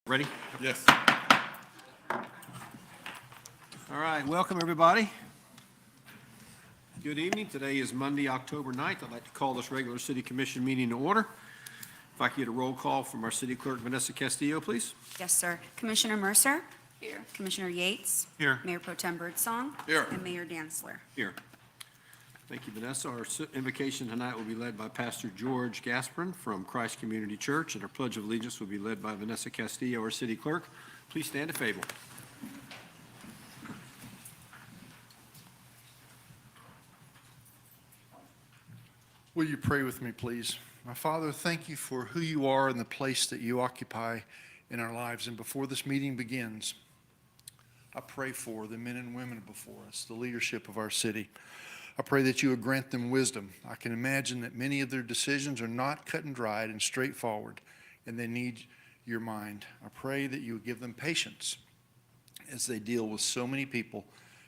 Ready? Yes. All right, welcome, everybody. Good evening. Today is Monday, October 9th. I'd like to call this regular city commission meeting to order. If I could get a roll call from our city clerk, Vanessa Castillo, please. Yes, sir. Commissioner Mercer? Here. Commissioner Yates? Here. Mayor Pro Tem Birdsong? Here. And Mayor Dantzler. Here. Thank you, Vanessa. Our invocation tonight will be led by Pastor George Gasperin from Christ Community Church, and our Pledge of Allegiance will be led by Vanessa Castillo, our city clerk. Please stand if able. Will you pray with me, please? My Father, thank you for who you are and the place that you occupy in our lives. And before this meeting begins, I pray for the men and women before us, the leadership of our city. I pray that you would grant them wisdom. I can imagine that many of their decisions are not cut and dried and straightforward, and they need your mind. I pray that you would give them patience as they deal with so many people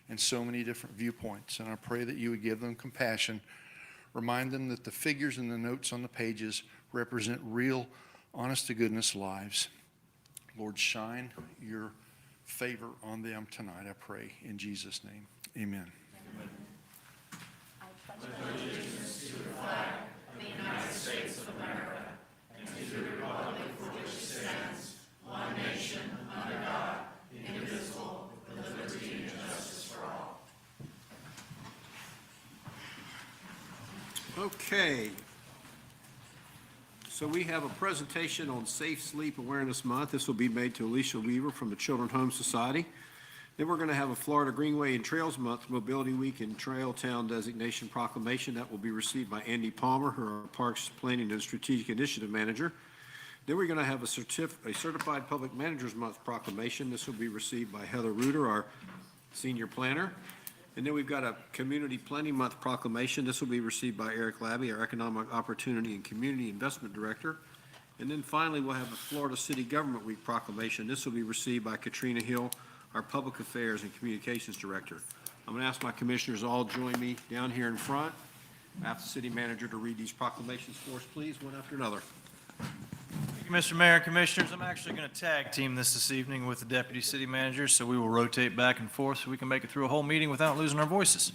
and so many different viewpoints. And I pray that you would give them compassion. Remind them that the figures and the notes on the pages represent real, honest-to-goodness lives. Lord, shine your favor on them tonight, I pray, in Jesus' name. Amen. Okay. So we have a presentation on Safe Sleep Awareness Month. This will be made to Alicia Weaver from the Children's Home Society. Then we're going to have a Florida Greenway and Trails Month, Mobility Week and Trail Town Designation Proclamation. That will be received by Andy Palmer, her Parks Planning and Strategic Initiative Manager. Then we're going to have a Certified Public Managers Month Proclamation. This will be received by Heather Reuter, our Senior Planner. And then we've got a Community Planning Month Proclamation. This will be received by Eric Labby, our Economic Opportunity and Community Investment Director. And then finally, we'll have a Florida City Government Week Proclamation. This will be received by Katrina Hill, our Public Affairs and Communications Director. I'm going to ask my commissioners to all join me down here in front. I ask the city manager to read these proclamations for us, please, one after another. Thank you, Mr. Mayor and Commissioners. I'm actually going to tag team this evening with the Deputy City Manager, so we will rotate back and forth so we can make it through a whole meeting without losing our voices.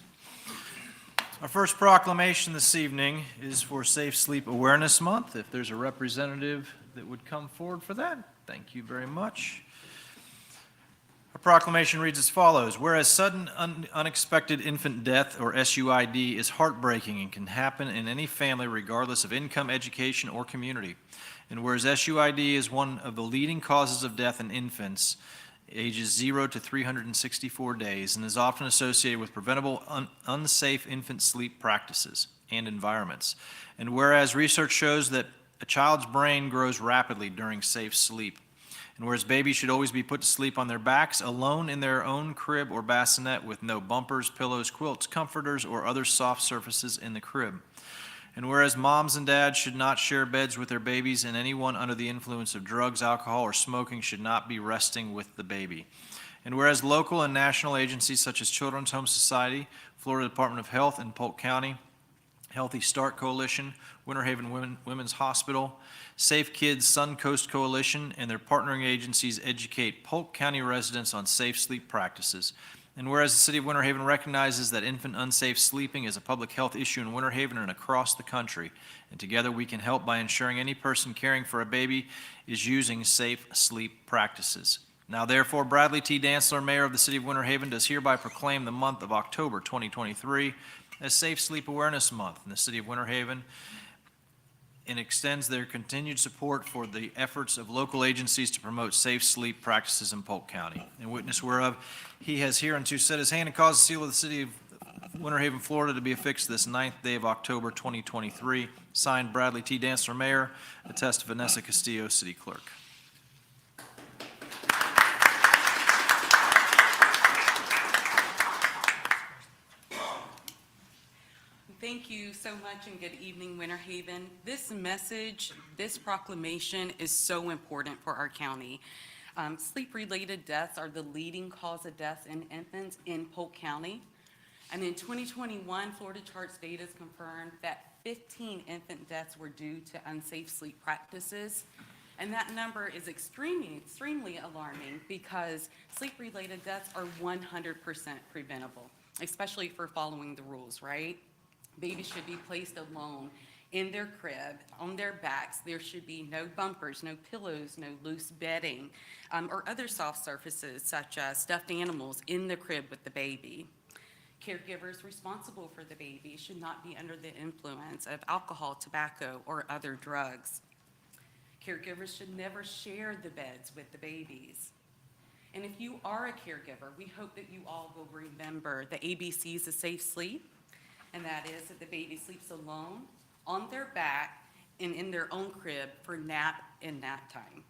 Our first proclamation this evening is for Safe Sleep Awareness Month. If there's a representative that would come forward for that, thank you very much. Our proclamation reads as follows. Whereas sudden unexpected infant death, or SUID, is heartbreaking and can happen in any family regardless of income, education, or community. And whereas SUID is one of the leading causes of death in infants ages 0 to 364 days and is often associated with preventable unsafe infant sleep practices and environments. And whereas research shows that a child's brain grows rapidly during safe sleep. And whereas babies should always be put to sleep on their backs, alone in their own crib or bassinet with no bumpers, pillows, quilts, comforters, or other soft surfaces in the crib. And whereas moms and dads should not share beds with their babies, and anyone under the influence of drugs, alcohol, or smoking should not be resting with the baby. And whereas local and national agencies such as Children's Home Society, Florida Department of Health, and Polk County Healthy Start Coalition, Winter Haven Women's Hospital, Safe Kids Suncoast Coalition, and their partnering agencies educate Polk County residents on safe sleep practices. And whereas the City of Winter Haven recognizes that infant unsafe sleeping is a public health issue in Winter Haven and across the country, and together we can help by ensuring any person caring for a baby is using safe sleep practices. Now therefore, Bradley T. Dantzler, Mayor of the City of Winter Haven, does hereby proclaim the month of October 2023 as Safe Sleep Awareness Month in the City of Winter Haven, and extends their continued support for the efforts of local agencies to promote safe sleep practices in Polk County. In witness whereof, he has hereunto set his hand and caused the seal of the City of Winter Haven, Florida to be affixed this 9th day of October 2023. Signed, Bradley T. Dantzler, Mayor. Attest to Vanessa Castillo, City Clerk. Thank you so much and good evening, Winter Haven. This message, this proclamation is so important for our county. Sleep-related deaths are the leading cause of deaths in infants in Polk County. And in 2021, Florida Charts data has confirmed that 15 infant deaths were due to unsafe sleep practices. And that number is extremely, extremely alarming because sleep-related deaths are 100% preventable, especially for following the rules, right? Babies should be placed alone in their crib, on their backs. There should be no bumpers, no pillows, no loose bedding, or other soft surfaces such as stuffed animals in the crib with the baby. Caregivers responsible for the baby should not be under the influence of alcohol, tobacco, or other drugs. Caregivers should never share the beds with the babies. And if you are a caregiver, we hope that you all will remember the ABCs of safe sleep, and that is that the baby sleeps alone, on their back, and in their own crib for nap and nap time.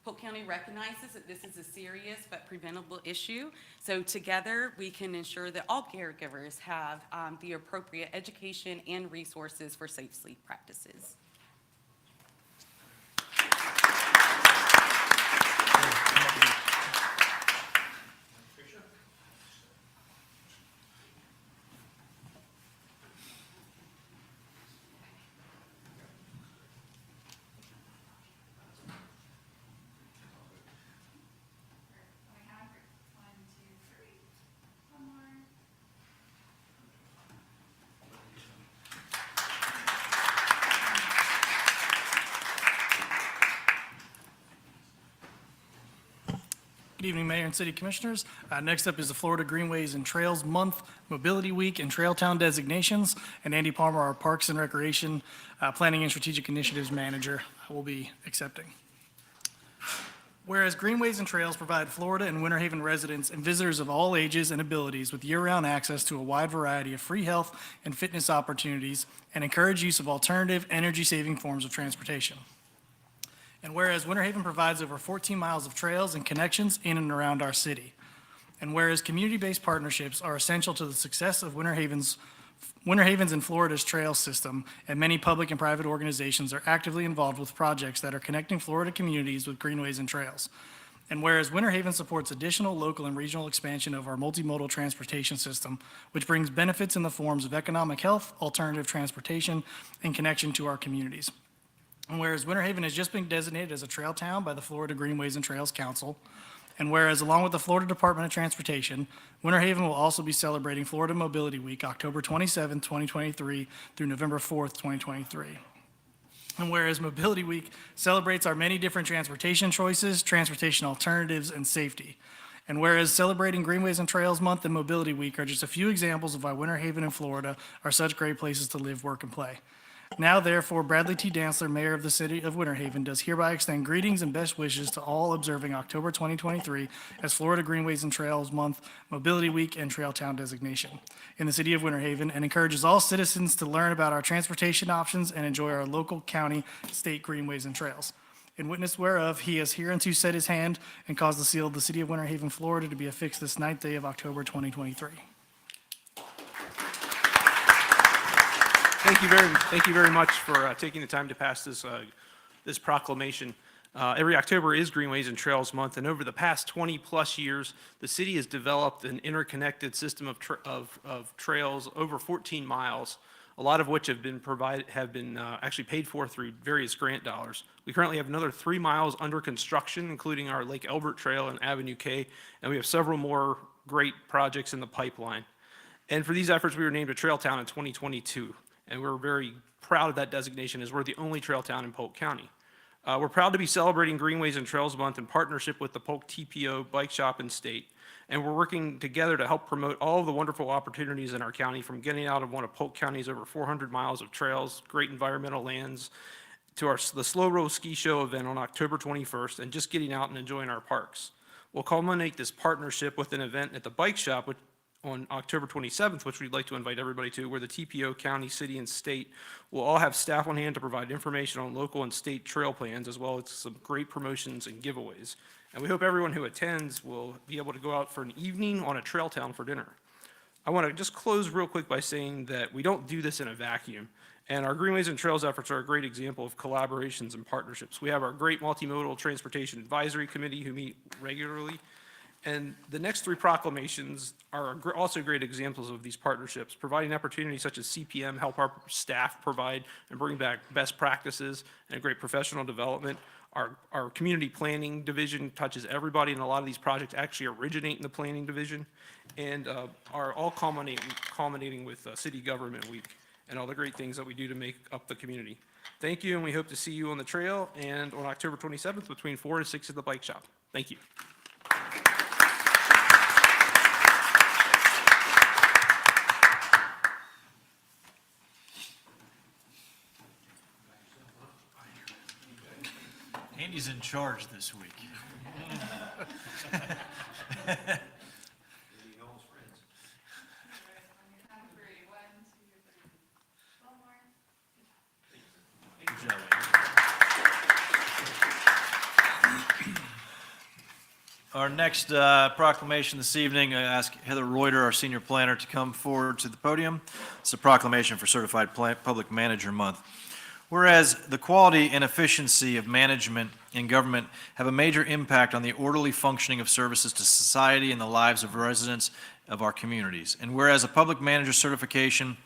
Polk County recognizes that this is a serious but preventable issue, so together we can ensure that all caregivers have the appropriate education and resources for safe sleep practices. Good evening, Mayor and City Commissioners. Next up is the Florida Greenways and Trails Month, Mobility Week, and Trail Town designations. And Andy Palmer, our Parks and Recreation Planning and Strategic Initiatives Manager, will be accepting. Whereas Greenways and Trails provide Florida and Winter Haven residents and visitors of all ages and abilities with year-round access to a wide variety of free health and fitness opportunities and encourage use of alternative, energy-saving forms of transportation. And whereas Winter Haven provides over 14 miles of trails and connections in and around our city. And whereas community-based partnerships are essential to the success of Winter Haven's and Florida's trail system, and many public and private organizations are actively involved with projects that are connecting Florida communities with greenways and trails. And whereas Winter Haven supports additional local and regional expansion of our multimodal transportation system, which brings benefits in the forms of economic health, alternative transportation, and connection to our communities. And whereas Winter Haven has just been designated as a trail town by the Florida Greenways and Trails Council, and whereas along with the Florida Department of Transportation, Winter Haven will also be celebrating Florida Mobility Week, October 27, 2023 through November 4th, 2023. And whereas Mobility Week celebrates our many different transportation choices, transportation alternatives, and safety. And whereas celebrating Greenways and Trails Month and Mobility Week are just a few examples of why Winter Haven and Florida are such great places to live, work, and play. Now, therefore, Bradley T. Dantzler, Mayor of the City of Winter Haven, does hereby extend greetings and best wishes to all observing October 2023 as Florida Greenways and Trails Month, Mobility Week, and Trail Town designation in the City of Winter Haven, and encourages all citizens to learn about our transportation options and enjoy our local, county, state greenways and trails. In witness whereof, he has hereunto set his hand and caused the seal of the City of Winter Haven, Florida, to be affixed this 9th day of October 2023. Thank you very much for taking the time to pass this proclamation. Every October is Greenways and Trails Month, and over the past 20-plus years, the city has developed an interconnected system of trails over 14 miles, a lot of which have been actually paid for through various grant dollars. We currently have another 3 miles under construction, including our Lake Elbert Trail and Avenue K, and we have several more great projects in the pipeline. And for these efforts, we were named a Trail Town in 2022. And we're very proud of that designation as we're the only trail town in Polk County. We're proud to be celebrating Greenways and Trails Month in partnership with the Polk TPO Bike Shop and State. And we're working together to help promote all of the wonderful opportunities in our county, from getting out of one of Polk County's over 400 miles of trails, great environmental lands, to the Slow Roll Ski Show event on October 21st, and just getting out and enjoying our parks. We'll culminate this partnership with an event at the Bike Shop, on October 27th, which we'd like to invite everybody to, where the TPO, county, city, and state will all have staff on hand to provide information on local and state trail plans, as well as some great promotions and giveaways. And we hope everyone who attends will be able to go out for an evening on a trail town for dinner. I want to just close real quick by saying that we don't do this in a vacuum. And our Greenways and Trails efforts are a great example of collaborations and partnerships. We have our great multimodal transportation advisory committee who meet regularly. And the next three proclamations are also great examples of these partnerships, providing opportunities such as CPM help our staff provide and bring back best practices and great professional development. Our community planning division touches everybody, and a lot of these projects actually originate in the planning division, and are all culminating with City Government Week and all the great things that we do to make up the community. Thank you, and we hope to see you on the trail and on October 27th between 4 and 6 at the bike shop. Thank you. Andy's in charge this week. Good job, Andy. Our next proclamation this evening, I ask Heather Reuter, our senior planner, to come forward to the podium. It's a proclamation for Certified Public Manager Month. Whereas the quality and efficiency of management and government have a major impact on the orderly functioning of services to society and the lives of residents of our communities. And whereas a public manager certification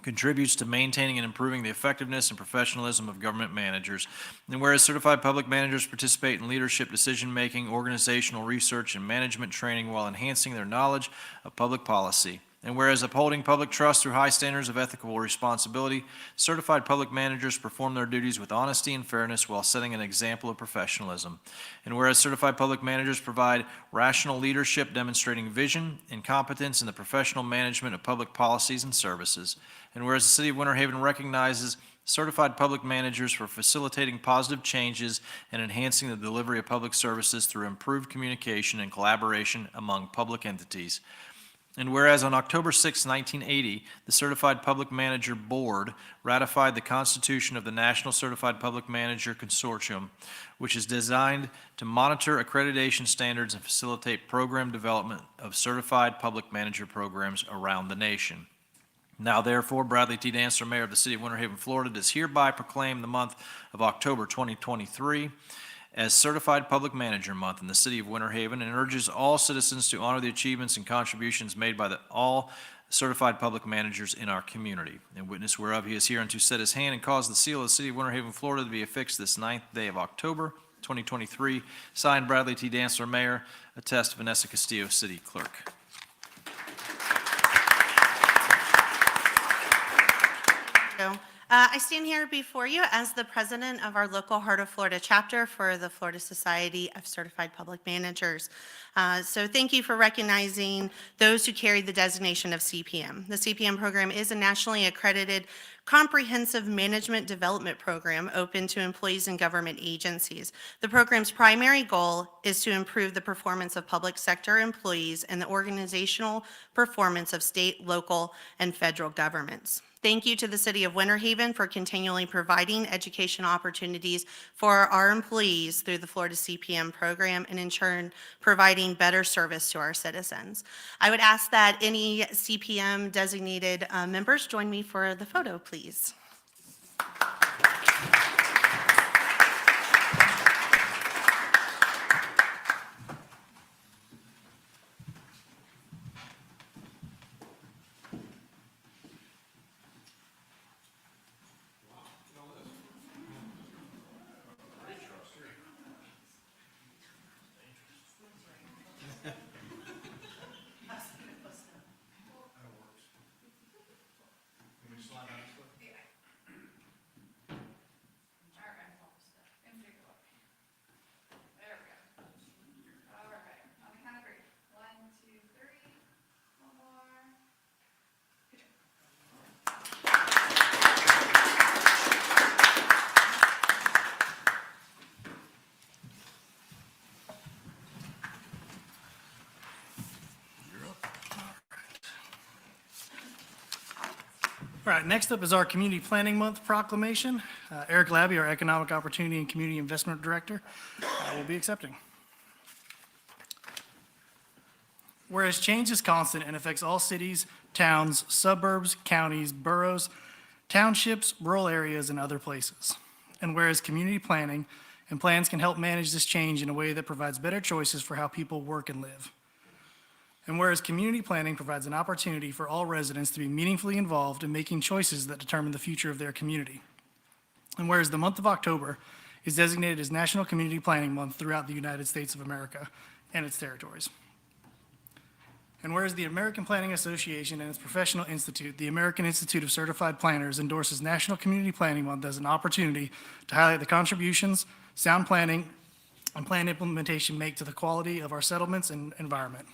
contributes to maintaining and improving the effectiveness and professionalism of government managers. And whereas certified public managers participate in leadership decision-making, organizational research, and management training while enhancing their knowledge of public policy. And whereas upholding public trust through high standards of ethical responsibility, certified public managers perform their duties with honesty and fairness while setting an example of professionalism. And whereas certified public managers provide rational leadership demonstrating vision and competence in the professional management of public policies and services. And whereas the City of Winter Haven recognizes certified public managers for facilitating positive changes and enhancing the delivery of public services through improved communication and collaboration among public entities. And whereas on October 6, 1980, the Certified Public Manager Board ratified the Constitution of the National Certified Public Manager Consortium, which is designed to monitor accreditation standards and facilitate program development of certified public manager programs around the nation. Now therefore, Bradley T. Dancer, Mayor of the City of Winter Haven, Florida, does hereby proclaim the month of October 2023 as Certified Public Manager Month in the City of Winter Haven, and urges all citizens to honor the achievements and contributions made by all certified public managers in our community. In witness whereof he is here unto set his hand and cause the seal of the City of Winter Haven, Florida, to be affixed this 9th day of October 2023. Signed, Bradley T. Dancer, Mayor. Attest, Vanessa Castillo, City Clerk. I stand here before you as the president of our local Heart of Florida chapter for the Florida Society of Certified Public Managers. So thank you for recognizing those who carry the designation of CPM. The CPM program is a nationally accredited comprehensive management development program open to employees and government agencies. The program's primary goal is to improve the performance of public sector employees and the organizational performance of state, local, and federal governments. Thank you to the City of Winter Haven for continually providing education opportunities for our employees through the Florida CPM program and in turn providing better service to our citizens. I would ask that any CPM designated members join me for the photo, please. All right, next up is our Community Planning Month proclamation. Eric Labby, our Economic Opportunity and Community Investment Director, will be accepting. Whereas change is constant and affects all cities, towns, suburbs, counties, boroughs, townships, rural areas, and other places. And whereas community planning and plans can help manage this change in a way that provides better choices for how people work and live. And whereas community planning provides an opportunity for all residents to be meaningfully involved in making choices that determine the future of their community. And whereas the month of October is designated as National Community Planning Month throughout the United States of America and its territories. And whereas the American Planning Association and its professional institute, the American Institute of Certified Planners, endorses National Community Planning Month as an opportunity to highlight the contributions sound planning and plan implementation make to the quality of our settlements and environment.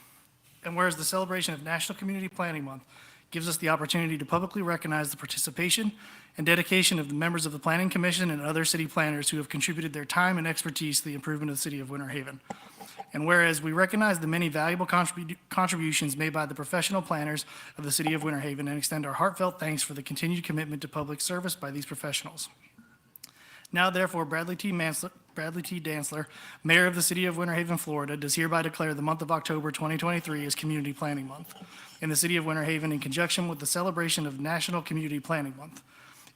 And whereas the celebration of National Community Planning Month gives us the opportunity to publicly recognize the participation and dedication of the members of the Planning Commission and other city planners who have contributed their time and expertise to the improvement of the city of Winter Haven. And whereas we recognize the many valuable contributions made by the professional planners of the city of Winter Haven and extend our heartfelt thanks for the continued commitment to public service by these professionals. Now therefore, Bradley T. Dantzler, Mayor of the City of Winter Haven, Florida, does hereby declare the month of October 2023 as Community Planning Month in the City of Winter Haven in conjunction with the celebration of National Community Planning Month.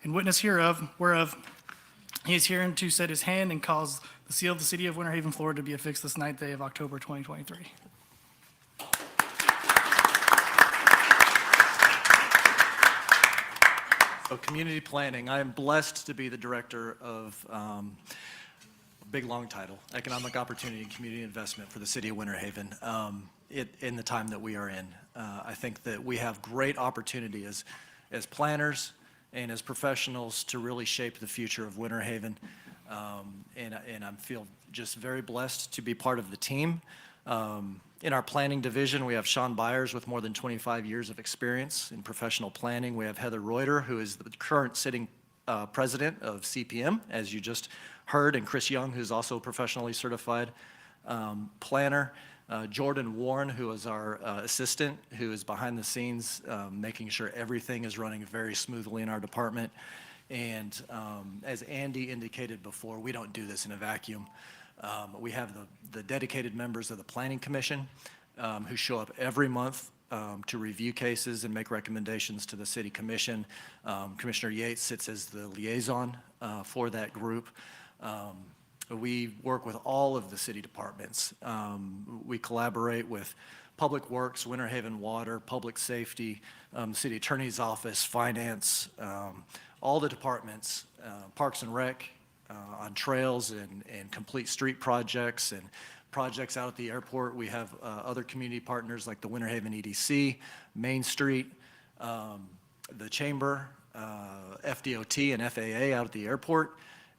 In witness hereof, whereof he is herein to set his hand and cause the seal of the City of Winter Haven, Florida to be affixed this 9th day of October 2023. So community planning, I am blessed to be the director of a big, long title, Economic Opportunity and Community Investment for the City of Winter Haven in the time that we are in. I think that we have great opportunity as planners and as professionals to really shape the future of Winter Haven. And I feel just very blessed to be part of the team. In our planning division, we have Sean Byers with more than 25 years of experience in professional planning. We have Heather Reuter, who is the current sitting president of CPM, as you just heard, and Chris Young, who's also a professionally certified planner. Jordan Warren, who is our assistant, who is behind the scenes, making sure everything is running very smoothly in our department. And as Andy indicated before, we don't do this in a vacuum. We have the dedicated members of the Planning Commission who show up every month to review cases and make recommendations to the City Commission. Commissioner Yates sits as the liaison for that group. We work with all of the city departments. We collaborate with Public Works, Winter Haven Water, Public Safety, City Attorney's Office, Finance, all the departments, Parks and Rec, on trails and complete street projects and projects out at the airport. We have other community partners like the Winter Haven EDC, Main Street, the Chamber, FDOT and FAA out at the airport.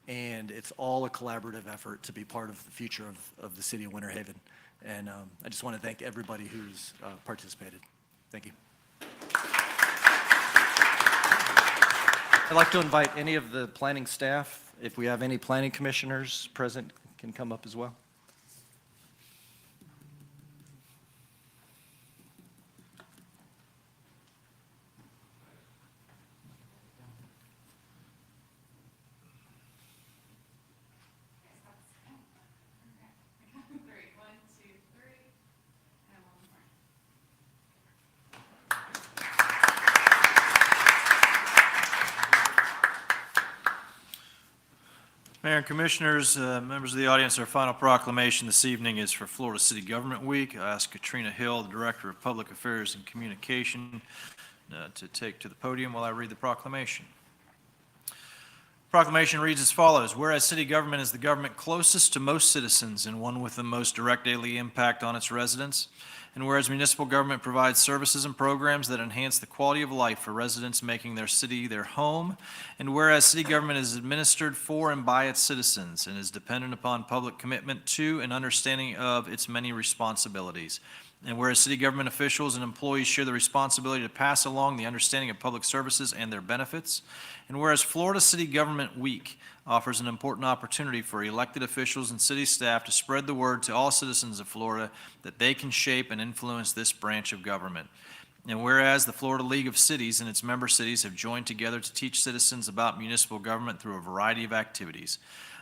And it's all a collaborative effort to be part of the future of the city of Winter Haven. And I just want to thank everybody who's participated. Thank you. I'd like to invite any of the planning staff, if we have any planning commissioners present, can come up as well. Mayor and Commissioners, members of the audience, our final proclamation this evening is for Florida City Government Week. I ask Katrina Hill, the Director of Public Affairs and Communication, to take to the podium while I read the proclamation. Proclamation reads as follows: whereas city government is the government closest to most citizens and one with the most direct daily impact on its residents, and whereas municipal government provides services and programs that enhance the quality of life for residents making their city their home, and whereas city government is administered for and by its citizens and is dependent upon public commitment to and understanding of its many responsibilities, and whereas city government officials and employees share the responsibility to pass along the understanding of public services and their benefits, and whereas Florida City Government Week offers an important opportunity for elected officials and city staff to spread the word to all citizens of Florida that they can shape and influence this branch of government. And whereas the Florida League of Cities and its member cities have joined together to teach citizens about municipal government through a variety of activities.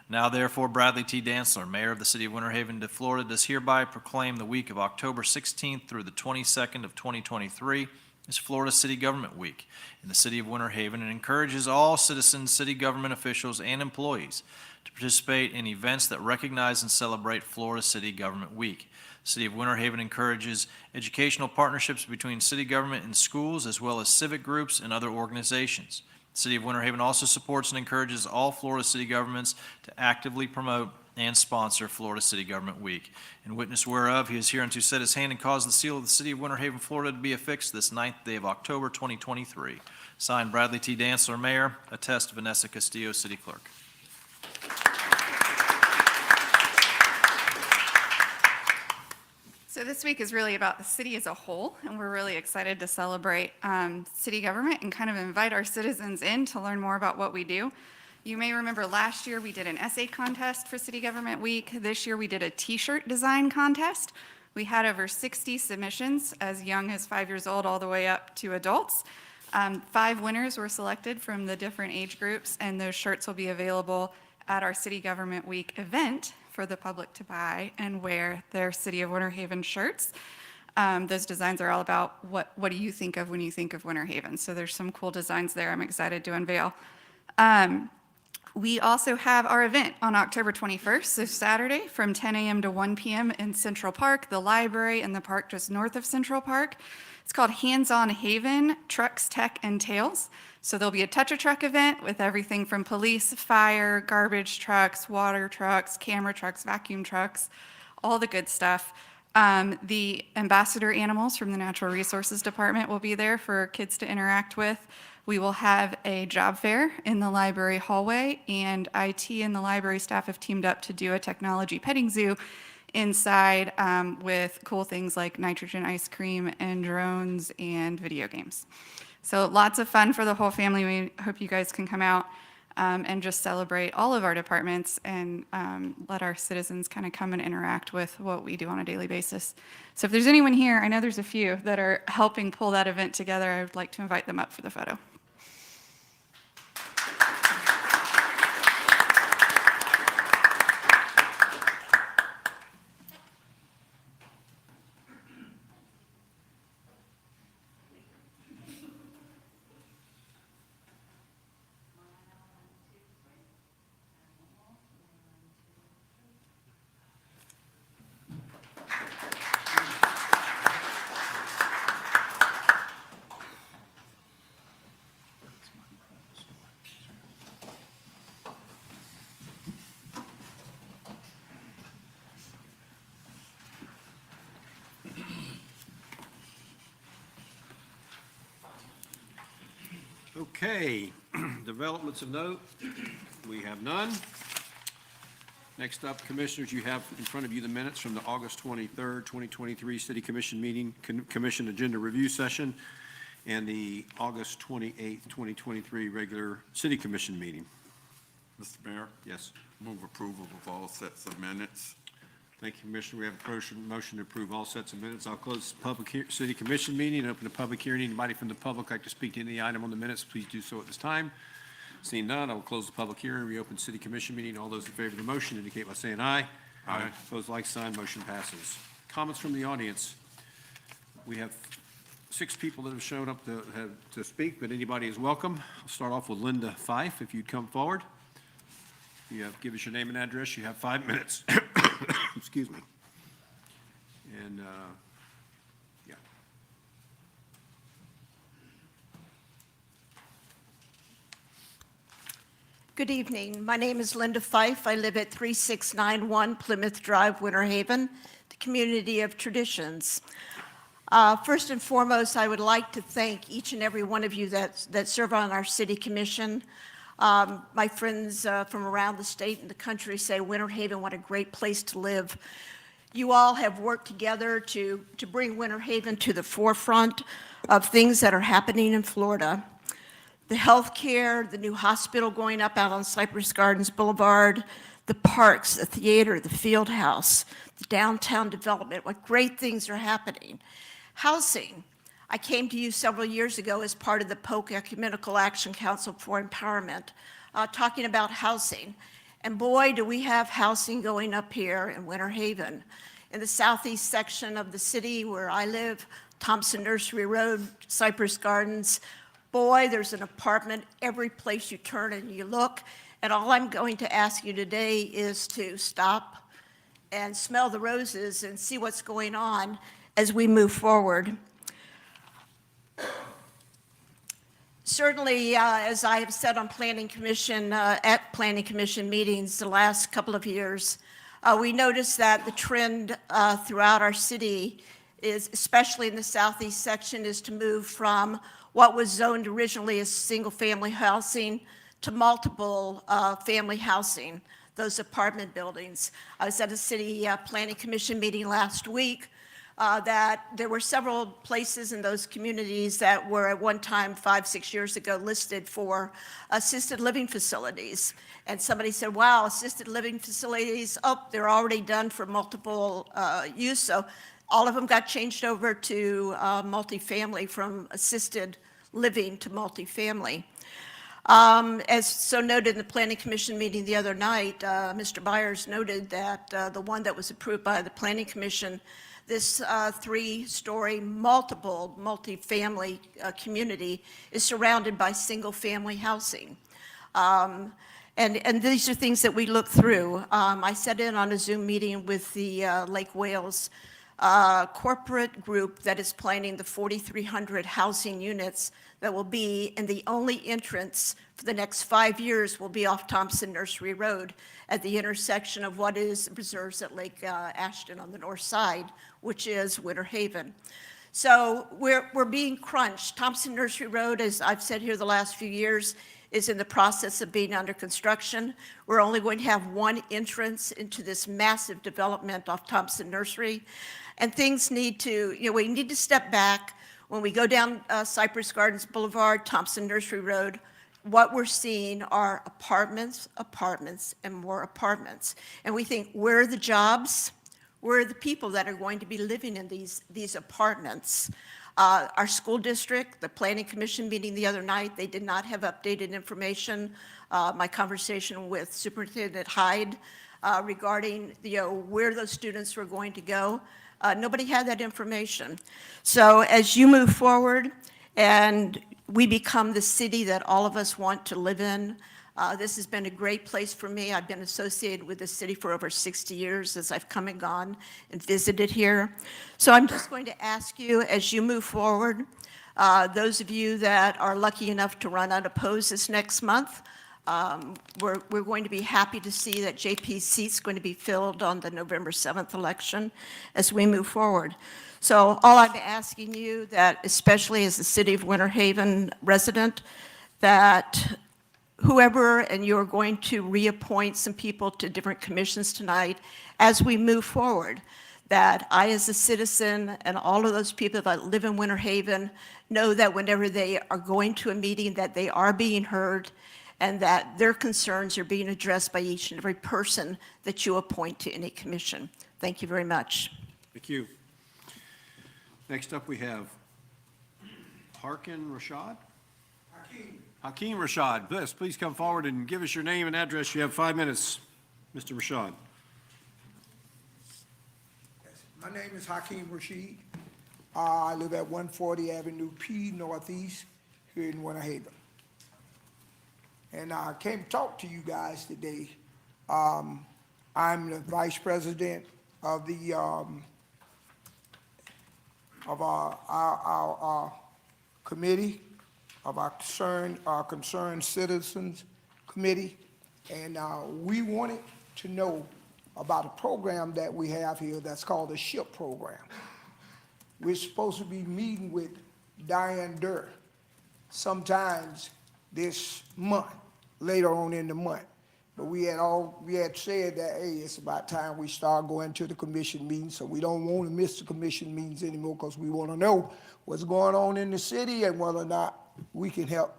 Now therefore, Bradley T. Dantzler, Mayor of the City of Winter Haven, Florida, does hereby proclaim the week of October 16th through the 22nd of 2023 as Florida City Government Week in the City of Winter Haven, and encourages all citizens, city government officials, and employees to participate in events that recognize and celebrate Florida City Government Week. City of Winter Haven encourages educational partnerships between city government and schools, as well as civic groups and other organizations. The City of Winter Haven also supports and encourages all Florida city governments to actively promote and sponsor Florida City Government Week. In witness whereof, he is hereunto set his hand and caused the seal of the City of Winter Haven, Florida, to be affixed this 9th day of October, 2023. Signed, Bradley T. Dantzler, Mayor. Attest, Vanessa Castillo, City Clerk. So this week is really about the city as a whole, and we're really excited to celebrate city government and kind of invite our citizens in to learn more about what we do. You may remember last year we did an essay contest for City Government Week. This year we did a t-shirt design contest. We had over 60 submissions, as young as 5 years old all the way up to adults. 5 winners were selected from the different age groups, and those shirts will be available at our City Government Week event for the public to buy and wear their City of Winter Haven shirts. Those designs are all about what do you think of when you think of Winter Haven. So there's some cool designs there I'm excited to unveil. We also have our event on October 21st, so Saturday, from 10 a.m. to 1 p.m. in Central Park, the library, and the park just north of Central Park. It's called Hands-On Haven, Trucks, Tech, and Tales. So there'll be a touch-a-truck event with everything from police, fire, garbage trucks, water trucks, camera trucks, vacuum trucks, all the good stuff. The ambassador animals from the Natural Resources Department will be there for kids to interact with. We will have a job fair in the library hallway, and IT and the library staff have teamed up to do a technology petting zoo inside with cool things like nitrogen ice cream and drones and video games. So lots of fun for the whole family. We hope you guys can come out and just celebrate all of our departments and let our citizens kind of come and interact with what we do on a daily basis. So if there's anyone here, I know there's a few that are helping pull that event together, I would like to invite them up for the photo. Okay, developments of note, we have none. Next up, Commissioners, you have in front of you the minutes from the August 23rd, 2023 City Commission meeting, Commission Agenda Review Session, and the August 28th, 2023 regular City Commission meeting. Mr. Mayor, Yes. move approval of all sets of minutes. Thank you, Commissioner. We have a motion to approve all sets of minutes. I'll close the City Commission meeting and open the public hearing. Anybody from the public like to speak to any item on the minutes, please do so at this time. Seeing none, I will close the public hearing, reopen City Commission meeting. All those in favor of the motion indicate by saying aye. Aye. Opposed, like sign, motion passes. Comments from the audience. We have 6 people that have shown up to speak, but anybody is welcome. I'll start off with Linda Fife, if you'd come forward. Give us your name and address. You have 5 minutes. Excuse me. And, yeah. Good evening. My name is Linda Fife. I live at 3691 Plymouth Drive, Winter Haven, the community of traditions. First and foremost, I would like to thank each and every one of you that serve on our city commission. My friends from around the state and the country say Winter Haven, what a great place to live. You all have worked together to bring Winter Haven to the forefront of things that are happening in Florida. The healthcare, the new hospital going up out on Cypress Gardens Boulevard, the parks, the theater, the field house, the downtown development, what great things are happening. Housing. I came to you several years ago as part of the Polk Ecumenical Action Council for Empowerment, talking about housing. And boy, do we have housing going up here in Winter Haven. In the southeast section of the city where I live, Thompson Nursery Road, Cypress Gardens, boy, there's an apartment every place you turn and you look. And all I'm going to ask you today is to stop and smell the roses and see what's going on as we move forward. Certainly, as I have said on Planning Commission, at Planning Commission meetings the last couple of years, we noticed that the trend throughout our city is, especially in the southeast section, is to move from what was zoned originally as single-family housing to multiple family housing, those apartment buildings. I was at a city planning commission meeting last week that there were several places in those communities that were at one time, 5-6 years ago, listed for assisted living facilities. And somebody said, wow, assisted living facilities, oh, they're already done for multiple use. So all of them got changed over to multifamily, from assisted living to multifamily. As so noted in the Planning Commission meeting the other night, Mr. Byers noted that the one that was approved by the Planning Commission, this 3-story multifamily community, is surrounded by single-family housing. And these are things that we look through. I sat in on a Zoom meeting with the Lake Wales corporate group that is planning the 4,300 housing units that will be, and the only entrance for the next 5 years will be off Thompson Nursery Road at the intersection of what is reserves at Lake Ashton on the north side, which is Winter Haven. So we're being crunched. Thompson Nursery Road, as I've said here the last few years, is in the process of being under construction. We're only going to have one entrance into this massive development off Thompson Nursery. And things need to, we need to step back. When we go down Cypress Gardens Boulevard, Thompson Nursery Road, what we're seeing are apartments, apartments, and more apartments. And we think, where are the jobs? Where are the people that are going to be living in these apartments? Our school district, the Planning Commission meeting the other night, they did not have updated information. My conversation with Superintendent Hyde regarding where those students were going to go, nobody had that information. So as you move forward and we become the city that all of us want to live in, this has been a great place for me. I've been associated with the city for over 60 years as I've come and gone and visited here. So I'm just going to ask you, as you move forward, those of you that are lucky enough to run unopposed this next month, we're going to be happy to see that JP's seat's going to be filled on the November 7th election as we move forward. So all I'm asking you, that especially as the City of Winter Haven resident, that whoever, and you're going to reappoint some people to different commissions tonight, as we move forward, that I as a citizen and all of those people that live in Winter Haven know that whenever they are going to a meeting, that they are being heard and that their concerns are being addressed by each and every person that you appoint to any commission. Thank you very much. Thank you. Next up, we have Harkin Rashad. Hakeem Rashad, please come forward and give us your name and address. You have 5 minutes, Mr. Rashad. My name is Hakeem Rashid. I live at 140 Avenue P Northeast here in Winter Haven. And I came to talk to you guys today. I'm the vice president of the of our committee, of our concerned citizens committee, and we wanted to know about a program that we have here that's called the SHIP program. We're supposed to be meeting with Diane Durr sometimes this month, later on in the month. But we had said that, hey, it's about time we start going to the commission meetings, so we don't want to miss the commission meetings anymore, because we want to know what's going on in the city and whether or not we can help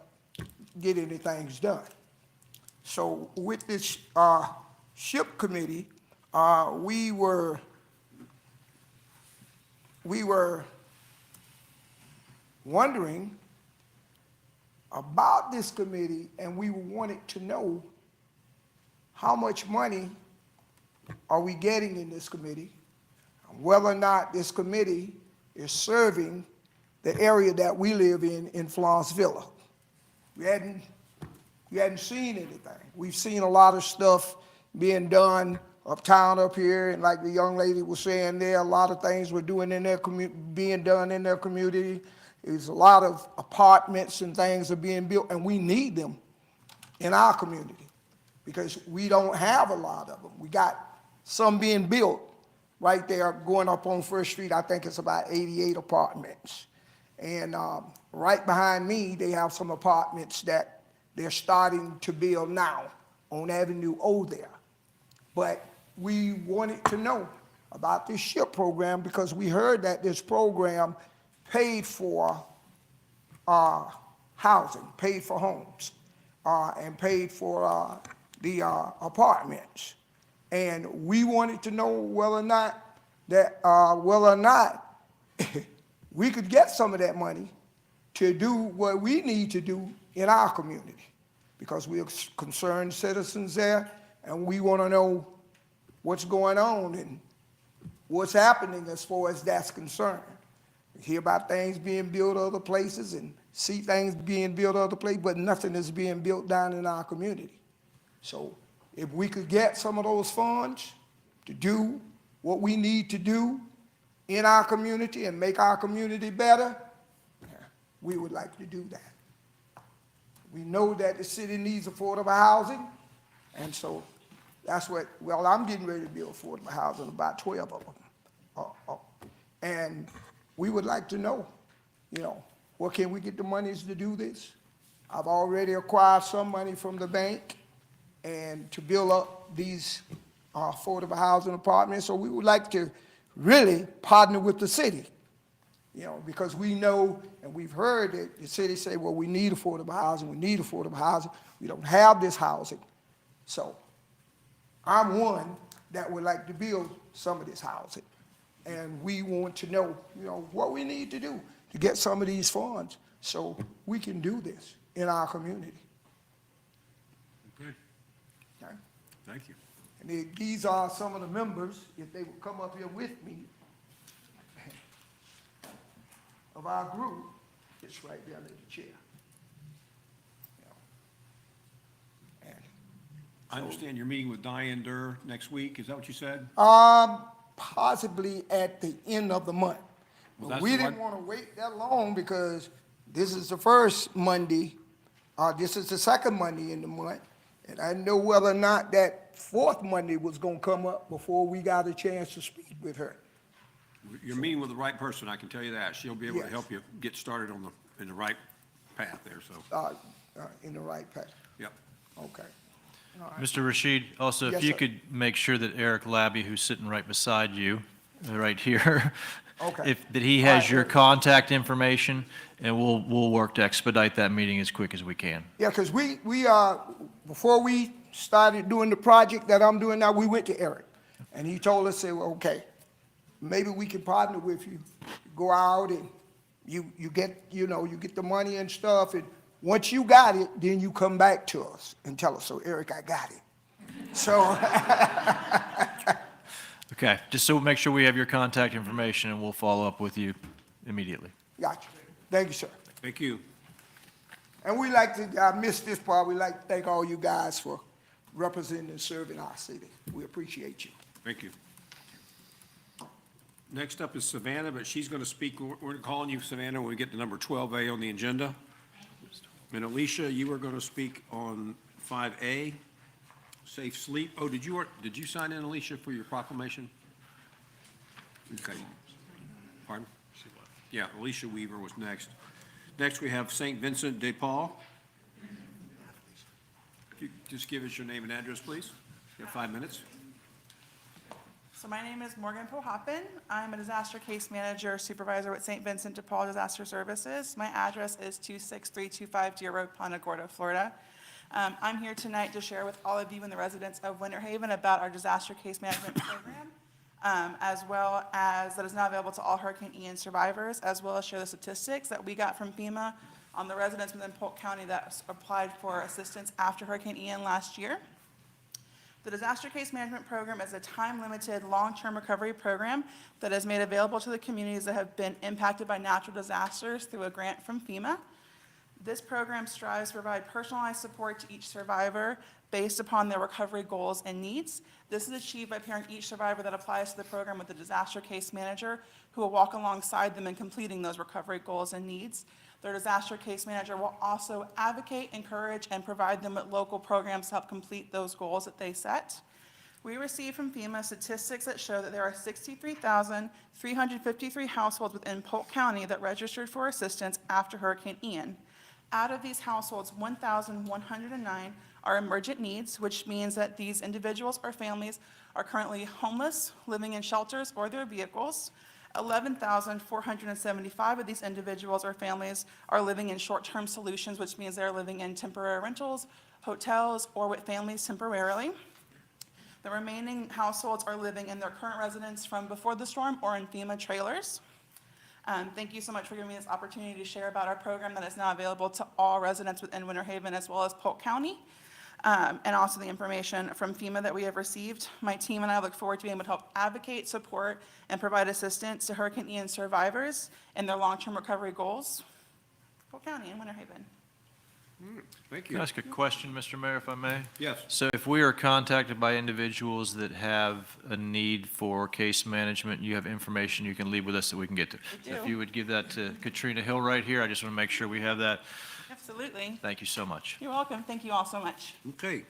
get anything done. So with this SHIP committee, we were wondering about this committee, and we wanted to know how much money are we getting in this committee, whether or not this committee is serving the area that we live in Florence Villa. We hadn't seen anything. We've seen a lot of stuff being done uptown up here, and like the young lady was saying there, a lot of things we're doing in their being done in their community. There's a lot of apartments and things are being built, and we need them in our community because we don't have a lot of them. We got some being built right there going up on First Street. I think it's about 88 apartments. And right behind me, they have some apartments that they're starting to build now on Avenue O there. But we wanted to know about this SHIP program because we heard that this program paid for housing, paid for homes, and paid for the apartments. And we wanted to know whether or not we could get some of that money to do what we need to do in our community, because we're concerned citizens there, and we want to know what's going on and what's happening as far as that's concerned. We hear about things being built other places and see things being built other places, but nothing is being built down in our community. So if we could get some of those funds to do what we need to do in our community and make our community better, we would like to do that. We know that the city needs affordable housing, and so that's what, well, I'm getting ready to build affordable housing, about 12 of them. And we would like to know, where can we get the monies to do this? I've already acquired some money from the bank and to build up these affordable housing apartments, so we would like to really partner with the city, because we know and we've heard that the city say, well, we need affordable housing, we need affordable housing. We don't have this housing. So I'm one that would like to build some of this housing. And we want to know, what we need to do to get some of these funds so we can do this in our community. Okay, Okay? thank you. And these are some of the members, if they would come up here with me, of our group. It's right there in the chair. And I understand you're meeting with Diane Durr next week, is that what you said? possibly at the end of the month. Well, But that's we the didn't one- want to wait that long because this is the first Monday, this is the second Monday in the month, and I didn't know whether or not that fourth Monday was going to come up before we got a chance to speak with her. You're meeting with the right person, I can tell you that. She'll be able to Yes. help you get started in the right path there, so, In the right path. yep. Okay. Mr. Rashid, also, Yes, if you sir. could make sure that Eric Labby, who's sitting right beside you, right here, Okay. that he All has right, your Eric. contact information, and we'll work to expedite that meeting as quick as we can. Yeah, because we before we started doing the project that I'm doing now, we went to Eric. And he told us, say, well, okay, maybe we can partner with you, go out and you get, you get the money and stuff. And once you got it, then you come back to us and tell us, so Eric, I got it. So, Okay, just so make sure we have your contact information, and we'll follow up with you immediately. gotcha. Thank you, sir. Thank you. And we like to, I missed this part, we like to thank all you guys for representing and serving our city. We appreciate you. Thank you. Next up is Savannah, but she's going to speak, we're calling you Savannah when we get to number 12A on the agenda. And Alicia, you are going to speak on 5A, safe sleep. Oh, did you sign in, Alicia, for your proclamation? Okay. Pardon? Yeah, Alicia Weaver was next. Next, we have St. Vincent de Paul. If you just give us your name and address, please. You have 5 minutes. So my name is Morgan Pohappen. I'm a disaster case manager supervisor with St. Vincent de Paul Disaster Services. My address is 26325 Deer Road, Punta Gorda, Florida. I'm here tonight to share with all of you and the residents of Winter Haven about our disaster case management program, as well as that is now available to all Hurricane Ian survivors, as well as share the statistics that we got from FEMA on the residents within Polk County that applied for assistance after Hurricane Ian last year. The Disaster Case Management Program is a time-limited, long-term recovery program that is made available to the communities that have been impacted by natural disasters through a grant from FEMA. This program strives to provide personalized support to each survivor based upon their recovery goals and needs. This is achieved by pairing each survivor that applies to the program with a disaster case manager who will walk alongside them in completing those recovery goals and needs. Their disaster case manager will also advocate, encourage, and provide them with local programs to help complete those goals that they set. We received from FEMA statistics that show that there are 63,353 households within Polk County that registered for assistance after Hurricane Ian. Out of these households, 1,109 are emergent needs, which means that these individuals or families are currently homeless, living in shelters or their vehicles. 11,475 of these individuals or families are living in short-term solutions, which means they're living in temporary rentals, hotels, or with families temporarily. The remaining households are living in their current residence from before the storm or in FEMA trailers. Thank you so much for giving me this opportunity to share about our program that is now available to all residents within Winter Haven as well as Polk County, and also the information from FEMA that we have received. My team and I look forward to being able to help advocate, support, and provide assistance to Hurricane Ian survivors and their long-term recovery goals. Polk County and Winter Haven. Thank Can I you. ask a question, Mr. Mayor, if I may? Yes. So if we are contacted by individuals that have a need for case management, you have information you can leave with us that we can get to? We If do. you would give that to Katrina Hill right here, I just want to make sure we have that. Absolutely. Thank you so much. You're welcome. Thank you all so much. Okay.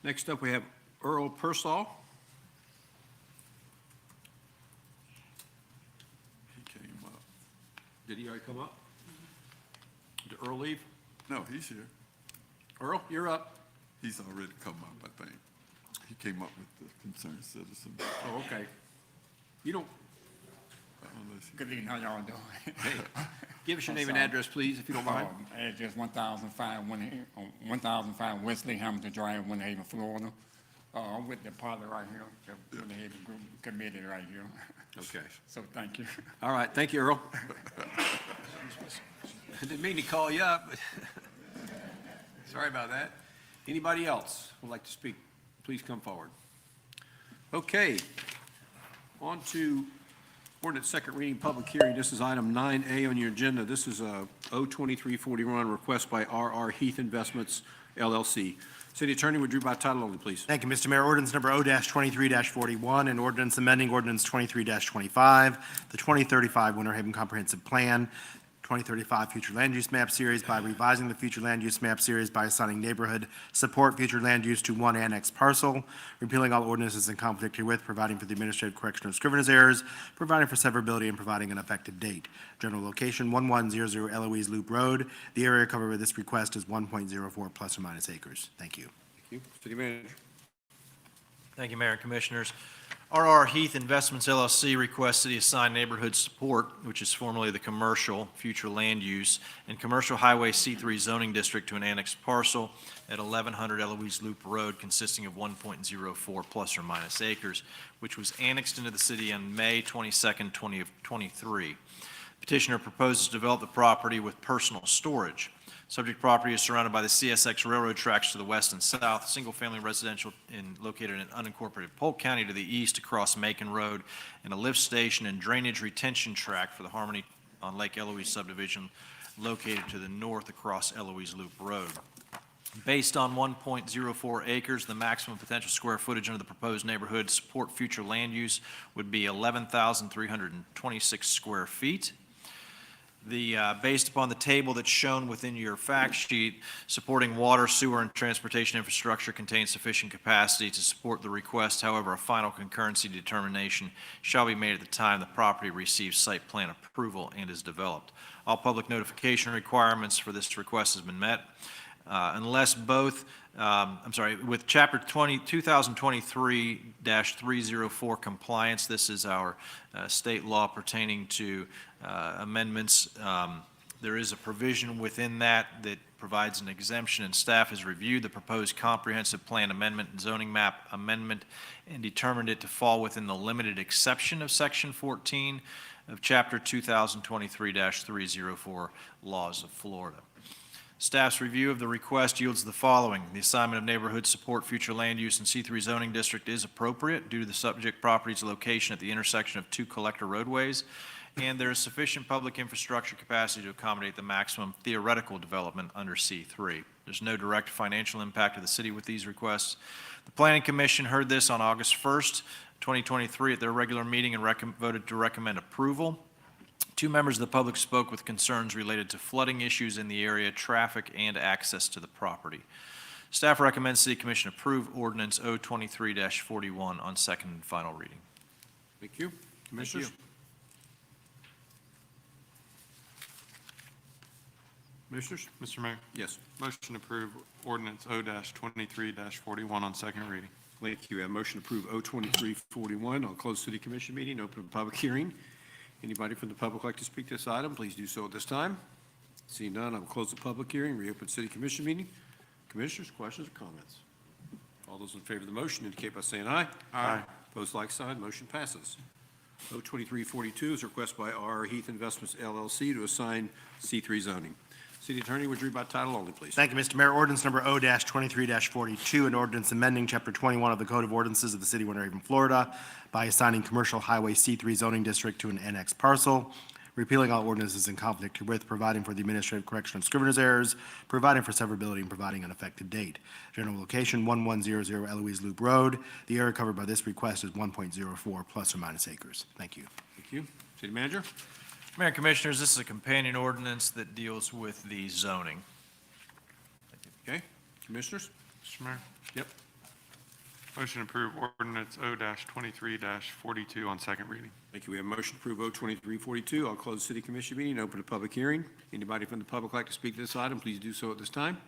Next up, we have Earl Pearsall. He came up. Did he already come up? Did Earl leave? No, he's here. Earl, you're up. He's already come up, I think. He came up with the concerned citizen. Oh, okay. You don't, Unless he- Good evening, how y'all doing? give us your name and address, please, if you don't mind. Address 1005 Wesley Hamilton Drive, Winter Haven, Florida. I'm with the partner right here, the Winter Haven Group Committee right here. Okay. So thank you. All right, thank you, Earl. I didn't mean to call you up, but sorry about that. Anybody else would like to speak? Please come forward. Okay, on to ordinance second reading, public hearing. This is item 9A on your agenda. This is a O2341 request by R.R. Heath Investments LLC. City Attorney, would you read by title only, please? Thank you, Mr. Mayor. Ordinance number O-23-41, and ordinance amending ordinance 23-25, the 2035 Winter Haven Comprehensive Plan, 2035 Future Land Use Map Series by revising the Future Land Use Map Series by assigning neighborhood support future land use to one annexed parcel, repealing all ordinances in conflict herewith, providing for the administrative correction of scrivener's errors, providing for severability, and providing an effective date. General location, 1100 Eloise Loop Road. The area covered by this request is 1.04 plus or minus acres. Thank you. Thank you. City Manager. Thank you, Mayor and Commissioners. R.R. Heath Investments LLC requests city assign neighborhood support, which is formerly the commercial future land use and commercial highway C3 zoning district, to an annexed parcel at 1100 Eloise Loop Road consisting of 1.04 plus or minus acres, which was annexed into the city on May 22nd, 2023. Petitioner proposes to develop the property with personal storage. Subject property is surrounded by the CSX railroad tracks to the west and south, single-family residential located in unincorporated Polk County to the east across Macon Road, and a lift station and drainage retention tract for the Harmony on Lake Eloise subdivision located to the north across Eloise Loop Road. Based on 1.04 acres, the maximum potential square footage under the proposed neighborhood support future land use would be 11,326 square feet. Based upon the table that's shown within your fact sheet, supporting water, sewer, and transportation infrastructure contains sufficient capacity to support the request. However, a final concurrency determination shall be made at the time the property receives site plan approval and is developed. All public notification requirements for this request has been met. Unless both, with Chapter 2023-304 compliance, this is our state law pertaining to amendments. There is a provision within that provides an exemption, and staff has reviewed the proposed comprehensive plan amendment and zoning map amendment and determined it to fall within the limited exception of Section 14 of Chapter 2023-304 Laws of Florida. Staff's review of the request yields the following. The assignment of neighborhood support future land use in C3 zoning district is appropriate due to the subject property's location at the intersection of two collector roadways and there is sufficient public infrastructure capacity to accommodate the maximum theoretical development under C3. There's no direct financial impact to the city with these requests. The Planning Commission heard this on August 1st, 2023 at their regular meeting and voted to recommend approval. 2 members of the public spoke with concerns related to flooding issues in the area, traffic, and access to the property. Staff recommends City Commission approve ordinance O23-41 on second and final reading. Thank you. Commissioners? Commissioners? Mr. Mayor, Yes. motion to approve ordinance O-23-41 on second reading. Thank you. We have a motion to approve O2341. I'll close city commission meeting, open a public hearing. Anybody from the public like to speak to this item, please do so at this time. Seeing none, I'll close the public hearing, reopen city commission meeting. Commissioners, questions or comments? All those in favor of the motion indicate by saying aye. Aye. Opposed, like sign, motion passes. O2342 is a request by R. Heath Investments LLC to assign C3 zoning. City Attorney, would you read by title only, please? Thank you, Mr. Mayor. Ordinance number O-23-42, an ordinance amending Chapter 21 of the Code of Ordinances of the City of Winter Haven, Florida by assigning Commercial Highway C3 zoning district to an NX parcel, repealing all ordinances in conflict herewith, providing for the administrative correction of scrivener's errors, providing for severability, and providing an effective date. General location, 1100 Eloise Loop Road. The area covered by this request is 1.04 plus or minus acres. Thank you. Thank you. City Manager? Mayor and Commissioners, this is a companion ordinance that deals with the zoning. Okay. Commissioners? Mr. Mayor, Yep. motion to approve ordinance O-23-42 on second reading. Thank you. We have a motion to approve O2342. I'll close city commission meeting, open a public hearing. Anybody from the public like to speak to this item, please do so at this time.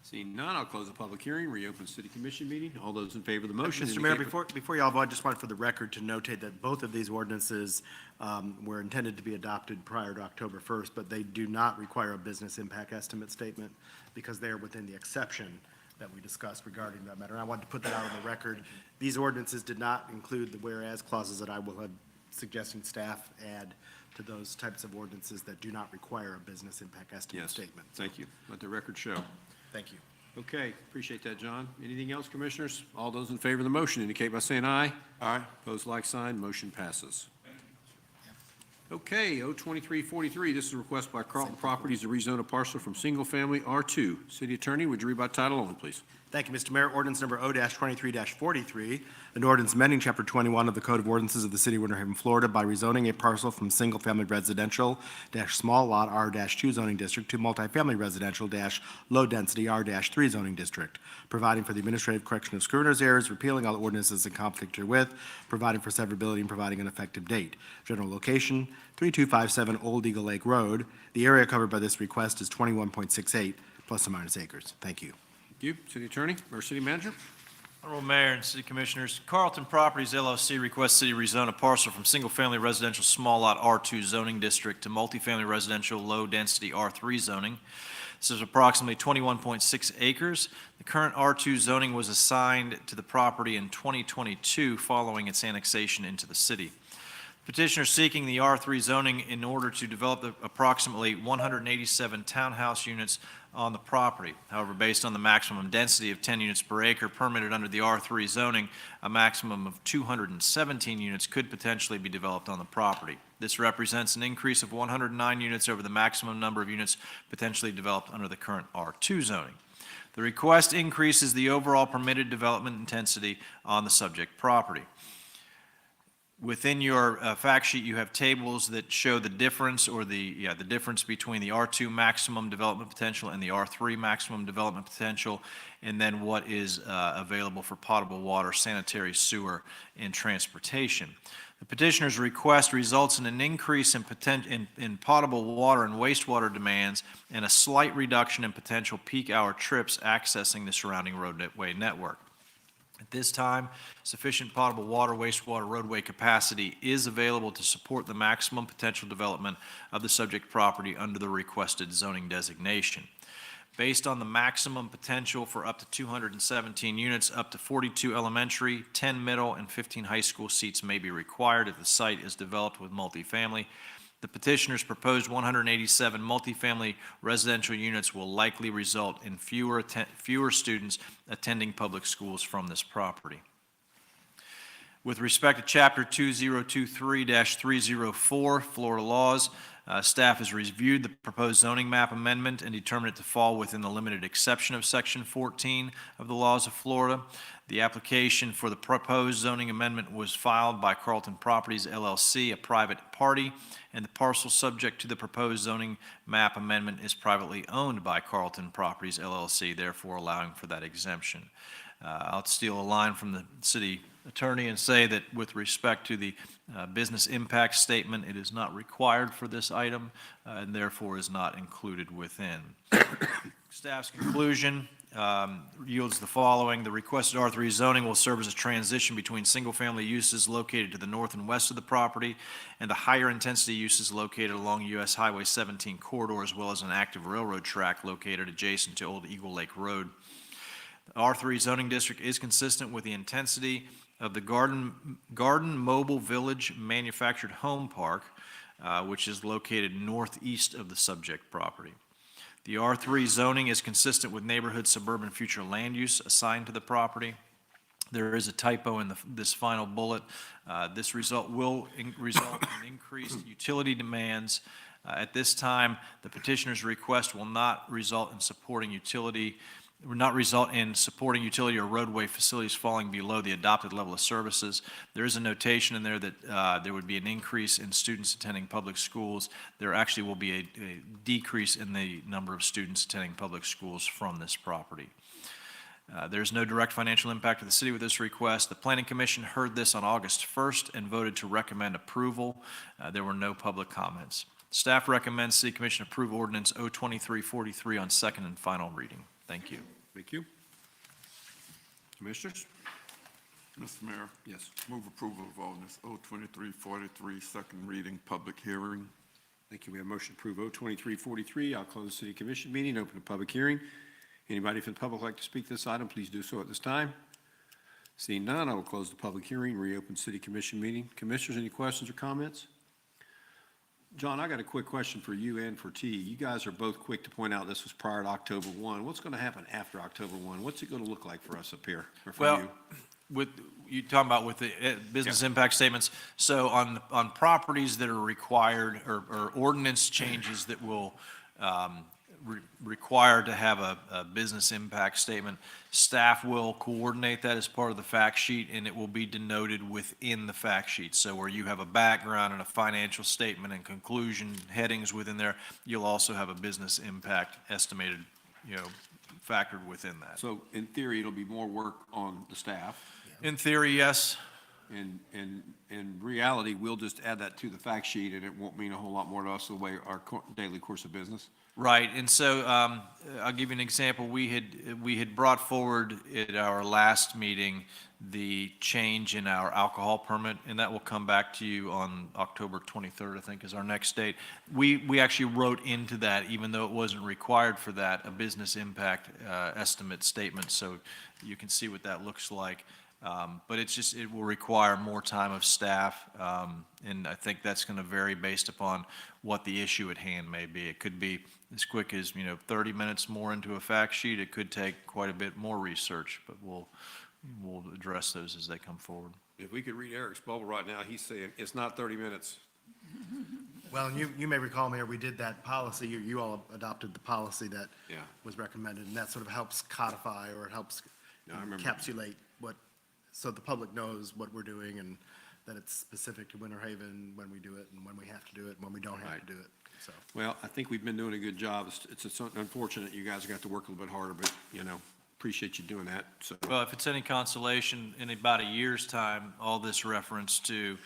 Seeing none, I'll close the public hearing, reopen city commission meeting. All those in favor of the motion. Mr. Mayor, indicate- before y'all vote, I just wanted for the record to notate that both of these ordinances were intended to be adopted prior to October 1st, but they do not require a business impact estimate statement because they are within the exception that we discussed regarding that matter. And I wanted to put that out on the record. These ordinances did not include the whereas clauses that I will have suggesting staff add to those types of ordinances that do not require a business impact estimate Yes. statement. Thank you. Let the record show. Thank you. Okay, appreciate that, John. Anything else, Commissioners? All those in favor of the motion indicate by saying aye. Aye. Opposed, like sign, motion passes. Okay, O2343, this is a request by Carlton Properties to rezone a parcel from single-family R2. City Attorney, would you read by title only, please? Thank you, Mr. Mayor. Ordinance number O-23-43, an ordinance amending Chapter 21 of the Code of Ordinances of the City of Winter Haven, Florida by rezoning a parcel from single-family residential small lot R-2 zoning district to multifamily residential low-density R-3 zoning district, providing for the administrative correction of scrivener's errors, repealing all ordinances in conflict herewith, providing for severability, and providing an effective date. General location, 3257 Old Eagle Lake Road. The area covered by this request is 21.68 plus or minus acres. Thank you. Thank you. City Attorney or City Manager? Honorable Mayor and City Commissioners, Carlton Properties LLC requests City rezone a parcel from single-family residential small lot R2 zoning district to multifamily residential low-density R3 zoning. This is approximately 21.6 acres. The current R2 zoning was assigned to the property in 2022 following its annexation into the city. Petitioner seeking the R3 zoning in order to develop the approximately 187 townhouse units on the property. However, based on the maximum density of 10 units per acre permitted under the R3 zoning, a maximum of 217 units could potentially be developed on the property. This represents an increase of 109 units over the maximum number of units potentially developed under the current R2 zoning. The request increases the overall permitted development intensity on the subject property. Within your fact sheet, you have tables that show the difference or the difference between the R2 maximum development potential and the R3 maximum development potential, and then what is available for potable water, sanitary sewer, and transportation. The petitioner's request results in an increase in potable water and wastewater demands and a slight reduction in potential peak hour trips accessing the surrounding roadway network. At this time, sufficient potable water, wastewater, roadway capacity is available to support the maximum potential development of the subject property under the requested zoning designation. Based on the maximum potential for up to 217 units, up to 42 elementary, 10 middle, and 15 high school seats may be required if the site is developed with multifamily. The petitioner's proposed 187 multifamily residential units will likely result in fewer students attending public schools from this property. With respect to Chapter 2023-304, Florida laws, staff has reviewed the proposed zoning map amendment and determined it to fall within the limited exception of Section 14 of the laws of Florida. The application for the proposed zoning amendment was filed by Carlton Properties LLC, a private party, and the parcel subject to the proposed zoning map amendment is privately owned by Carlton Properties LLC, therefore allowing for that exemption. I'll steal a line from the city attorney and say that with respect to the business impact statement, it is not required for this item and therefore is not included within. Staff's conclusion yields the following. The requested R3 zoning will serve as a transition between single-family uses located to the north and west of the property and the higher intensity uses located along US Highway 17 corridor, as well as an active railroad track located adjacent to Old Eagle Lake Road. The R3 zoning district is consistent with the intensity of the Garden Mobile Village Manufactured Home Park, which is located northeast of the subject property. The R3 zoning is consistent with neighborhood suburban future land use assigned to the property. There is a typo in this final bullet. This result will result in increased utility demands. At this time, the petitioner's request will not result in supporting utility or roadway facilities falling below the adopted level of services. There is a notation in there that there would be an increase in students attending public schools. There actually will be a decrease in the number of students attending public schools from this property. There's no direct financial impact to the city with this request. The Planning Commission heard this on August 1st and voted to recommend approval. There were no public comments. Staff recommends City Commission approve ordinance 02343 on second and final reading. Thank you. Thank you. Commissioners? Mr. Mayor, Yes. move approval of ordinance 02343, second reading, public hearing. Thank you. We have a motion to approve 02343. I'll close the city commission meeting, open a public hearing. Anybody from the public like to speak to this item, please do so at this time. Seeing none, I will close the public hearing, reopen city commission meeting. Commissioners, any questions or comments? John, I got a quick question for you and for T. You guys are both quick to point out this was prior to October 1. What's going to happen after October 1? What's it going to look like for us up here, or for Well, you? with, you talking about with the business impact statements, so on properties that are required, or ordinance changes that will require to have a business impact statement, staff will coordinate that as part of the fact sheet, and it will be denoted within the fact sheet. So where you have a background and a financial statement and conclusion headings within there, you'll also have a business impact estimated, factored within that. So in theory, it'll be more work on the staff. In theory, yes. In reality, we'll just add that to the fact sheet, and it won't mean a whole lot more to us the way our daily course of business. Right, and so I'll give you an example. We had brought forward at our last meeting the change in our alcohol permit, and that will come back to you on October 23rd, I think, is our next date. We actually wrote into that, even though it wasn't required for that, a business impact estimate statement, so you can see what that looks like. But it will require more time of staff, and I think that's going to vary based upon what the issue at hand may be. It could be as quick as, 30 minutes more into a fact sheet. It could take quite a bit more research, but we'll address those as they come forward. If we could read Eric's bubble right now, he's saying it's not 30 minutes. Well, you may recall, Mayor, we did that policy, you all adopted the policy that Yeah. was recommended, and that sort of helps codify, or it helps Yeah, I remember. encapsulate so the public knows what we're doing, and that it's specific to Winter Haven when we do it, and when we have to do it, and when we don't have Right. to do it, so. Well, I think we've been doing a good job. It's unfortunate you guys got to work a little bit harder, but, appreciate you doing that, so. Well, if it's any consolation, in about a year's time, all this reference to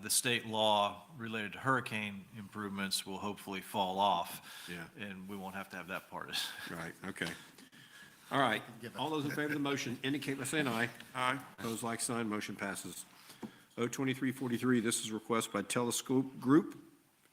the state law related to hurricane improvements will hopefully fall off. Yeah. And we won't have to have that part. Right, okay. All right, all those in favor of the motion indicate by saying aye. Aye. Opposed, like sign, motion passes. 02343, this is a request by Telescope Group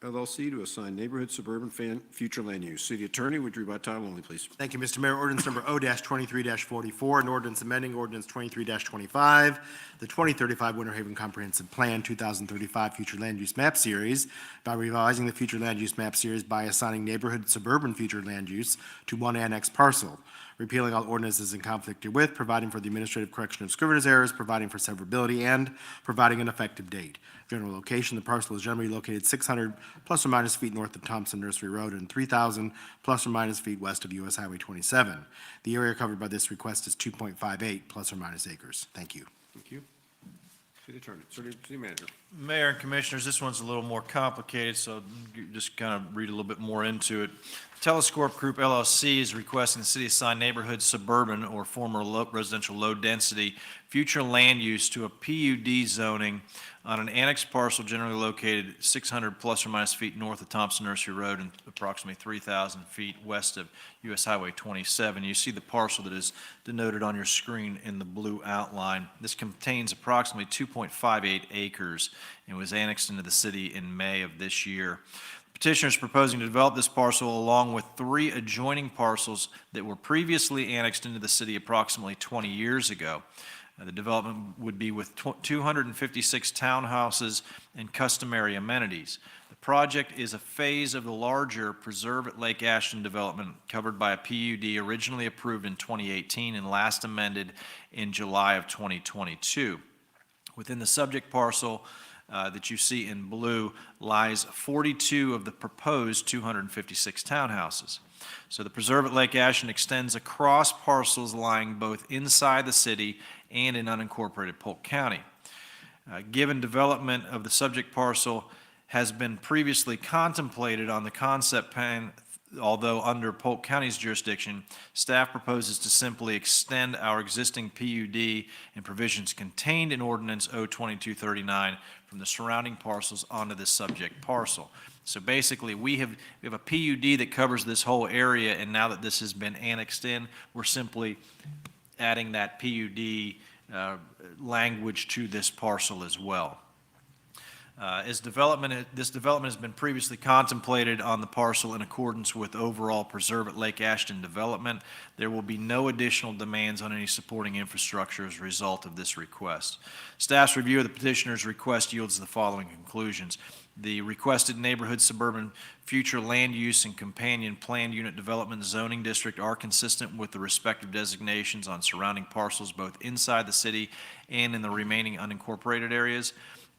LLC to assign neighborhood suburban future land use. City Attorney, would you read by title only, please? Thank you, Mr. Mayor. Ordinance number O-23-44, an ordinance amending ordinance 23-25, the 2035 Winter Haven Comprehensive Plan 2035 Future Land Use Map Series by revising the Future Land Use Map Series by assigning neighborhood suburban future land use to one annex parcel. repealing all ordinances in conflict herewith, providing for the administrative correction of scrivener's errors, providing for severability, and providing an effective date. General location, the parcel is generally located 600 plus or minus feet north of Thompson Nursery Road and 3,000 plus or minus feet west of US Highway 27. The area covered by this request is 2.58 plus or minus acres. Thank you. Thank you. City Attorney, City Manager. Mayor and Commissioners, this one's a little more complicated, so just kind of read a little bit more into it. Telescorp Group LLC is requesting the city assign neighborhood suburban or former residential low-density future land use to a PUD zoning on an annexed parcel generally located 600 plus or minus feet north of Thompson Nursery Road and approximately 3,000 feet west of US Highway 27. You see the parcel that is denoted on your screen in the blue outline. This contains approximately 2.58 acres and was annexed into the city in May of this year. Petitioner is proposing to develop this parcel along with 3 adjoining parcels that were previously annexed into the city approximately 20 years ago. The development would be with 256 townhouses and customary amenities. The project is a phase of the larger Preserve at Lake Ashton development covered by a PUD originally approved in 2018 and last amended in July of 2022. Within the subject parcel that you see in blue lies 42 of the proposed 256 townhouses. So the Preserve at Lake Ashton extends across parcels lying both inside the city and in unincorporated Polk County. Given development of the subject parcel has been previously contemplated on the concept plan, although under Polk County's jurisdiction, staff proposes to simply extend our existing PUD and provisions contained in Ordinance O-2239 from the surrounding parcels onto this subject parcel. So basically, we have a PUD that covers this whole area, and now that this has been annexed in, we're simply adding that PUD language to this parcel as well. This development has been previously contemplated on the parcel in accordance with overall Preserve at Lake Ashton development. There will be no additional demands on any supporting infrastructure as a result of this request. Staff's review of the petitioner's request yields the following conclusions. The requested neighborhood suburban future land use and companion planned unit development zoning district are consistent with the respective designations on surrounding parcels both inside the city and in the remaining unincorporated areas,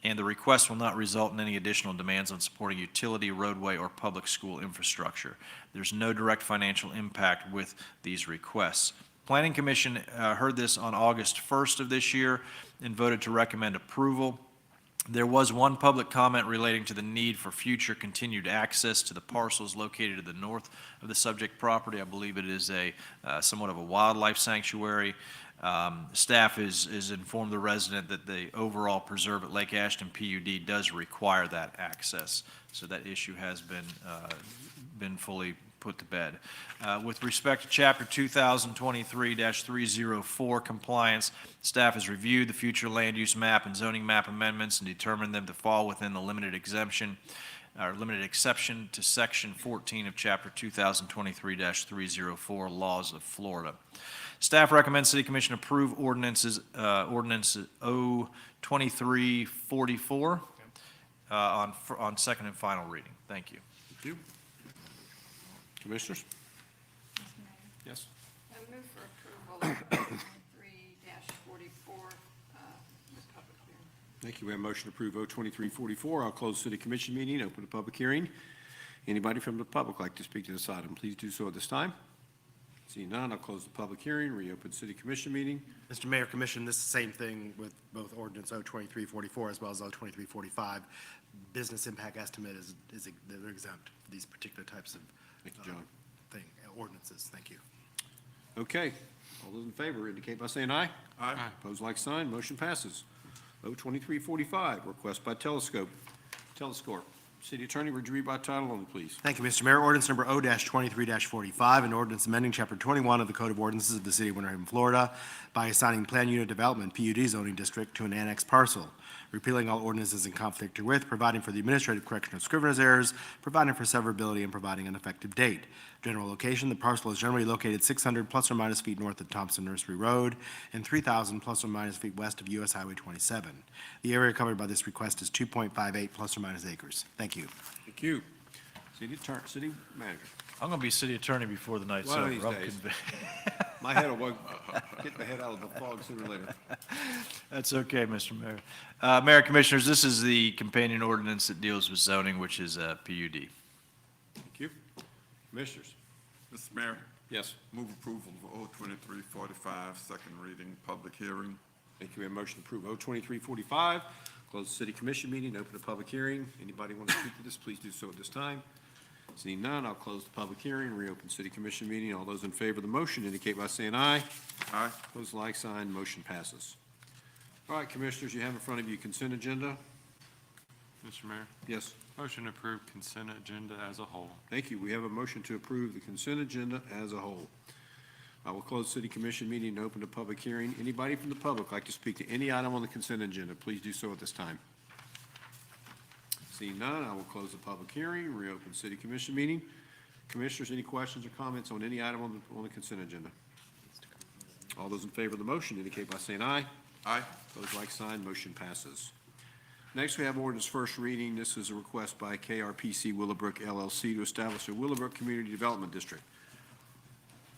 and the request will not result in any additional demands on supporting utility, roadway, or public school infrastructure. There's no direct financial impact with these requests. Planning Commission heard this on August 1st of this year and voted to recommend approval. There was one public comment relating to the need for future continued access to the parcels located to the north of the subject property. I believe it is somewhat of a wildlife sanctuary. Staff is informed the resident that the overall Preserve at Lake Ashton PUD does require that access. So that issue has been fully put to bed. With respect to Chapter 2023-304 compliance, staff has reviewed the future land use map and zoning map amendments and determined them to fall within the limited exception to Section 14 of Chapter 2023-304 Laws of Florida. Staff recommends City Commission approve Ordinance O-2344 on second and final reading. Thank you. Thank you. Commissioners? Yes. I move for approval of 23-44 with public hearing. Thank you. We have a motion to approve O-2344. I'll close the City Commission meeting, open the public hearing. Anybody from the public like to speak to this item, please do so at this time. Seeing none, I'll close the public hearing, reopen City Commission meeting. Mr. Mayor, Commission, this is the same thing with both ordinance O-2344 as well as O-2345. Business impact estimate they're exempt for these particular types of Thank you, John. ordinances. Thank you. Okay. All those in favor indicate by saying aye. Aye. Opposed, like sign. Motion passes. O-2345, request by Telescorp. City Attorney, would you read by title only, please? Thank you, Mr. Mayor. Ordinance number O-23-45, an ordinance amending Chapter 21 of the Code of Ordinances of the City of Winter Haven, Florida by assigning Plan Unit Development, PUD zoning district to an annexed parcel, repealing all ordinances in conflict herewith, providing for the administrative correction of scrivener's errors, providing for severability, and providing an effective date. General location, the parcel is generally located 600 plus or minus feet north of Thompson Nursery Road and 3,000 plus or minus feet west of US Highway 27. The area covered by this request is 2.58 plus or minus acres. Thank you. Thank you. City Manager. I'm going to be city attorney before the night's One of over. these I'm days. convinced. My head will get my head out of the fog sooner or later. That's okay, Mr. Mayor. Mayor and Commissioners, this is the companion ordinance that deals with zoning, which is PUD. Thank you. Commissioners? Mr. Mayor, Yes. move approval of O 2345, second reading, public hearing. Thank you. We have a motion to approve O 2345. Close the city commission meeting, open a public hearing. Anybody want to speak to this, please do so at this time. Seeing none, I'll close the public hearing, reopen city commission meeting. All those in favor of the motion indicate by saying aye. Aye. Opposed, like sign, motion passes. All right, Commissioners, you have in front of you consent agenda. Mr. Mayor, Yes, motion to approve consent agenda as a whole. thank you. We have a motion to approve the consent agenda as a whole. I will close city commission meeting and open the public hearing. Anybody from the public like to speak to any item on the consent agenda, please do so at this time. Seeing none, I will close the public hearing, reopen city commission meeting. Commissioners, any questions or comments on any item on the consent agenda? All those in favor of the motion indicate by saying aye. Aye. Opposed, like sign, motion passes. Next, we have ordinance first reading. This is a request by KRPC Willowbrook LLC to establish a Willowbrook Community Development District.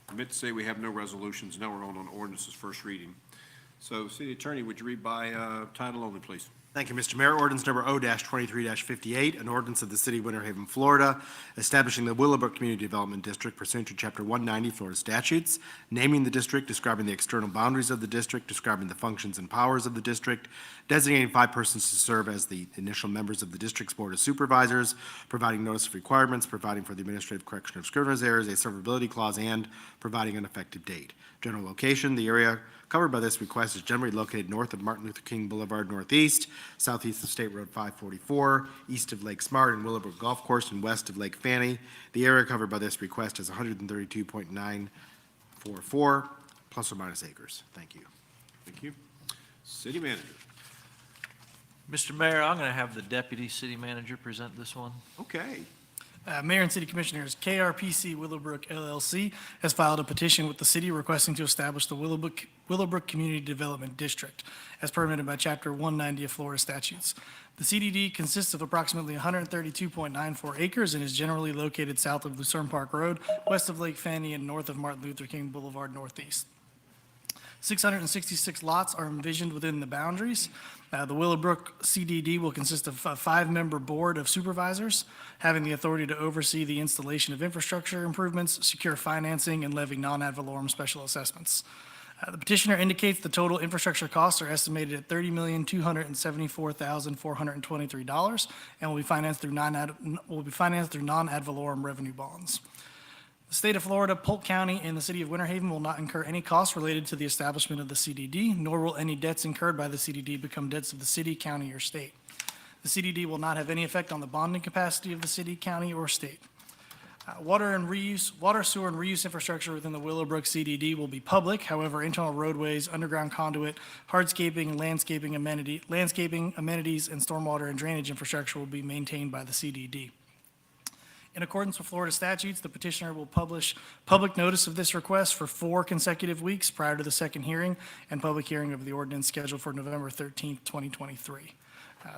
I meant to say we have no resolutions. Now we're on ordinance's first reading. So, City Attorney, would you read by title only, please? Thank you, Mr. Mayor. Ordinance number O-23-58, an ordinance of the City of Winter Haven, Florida, establishing the Willowbrook Community Development District pursuant to Chapter 190 Florida statutes, naming the district, describing the external boundaries of the district, describing the functions and powers of the district, designating 5 persons to serve as the initial members of the district's Board of Supervisors, providing notice of requirements, providing for the administrative correction of scrivener's errors, a severability clause, and providing an effective date. General location, the area covered by this request is generally located north of Martin Luther King Boulevard Northeast, southeast of State Road 544, east of Lake Smart and Willowbrook Golf Course, and west of Lake Fanny. The area covered by this request is 132.944 plus or minus acres. Thank you. Thank you. City Manager. Mr. Mayor, I'm going to have the Deputy City Manager present this one. Okay. Mayor and City Commissioners, KRPC Willowbrook LLC has filed a petition with the city requesting to establish the Willowbrook Community Development District as permitted by Chapter 190 of Florida statutes. The CDD consists of approximately 132.94 acres and is generally located south of Lucerne Park Road, west of Lake Fanny, and north of Martin Luther King Boulevard Northeast. 666 lots are envisioned within the boundaries. The Willowbrook CDD will consist of a 5-member board of supervisors having the authority to oversee the installation of infrastructure improvements, secure financing, and levy non-ad valorem special assessments. The petitioner indicates the total infrastructure costs are estimated at $30,274,423 and will be financed through non-ad valorem revenue bonds. The state of Florida, Polk County, and the city of Winter Haven will not incur any costs related to the establishment of the CDD, nor will any debts incurred by the CDD become debts of the city, county, or state. The CDD will not have any effect on the bonding capacity of the city, county, or state. Water, sewer, and reuse infrastructure within the Willowbrook CDD will be public. However, internal roadways, underground conduit, hardscaping, landscaping amenities, and stormwater and drainage infrastructure will be maintained by the CDD. In accordance with Florida statutes, the petitioner will publish public notice of this request for 4 consecutive weeks prior to the second hearing and public hearing of the ordinance scheduled for November 13th, 2023.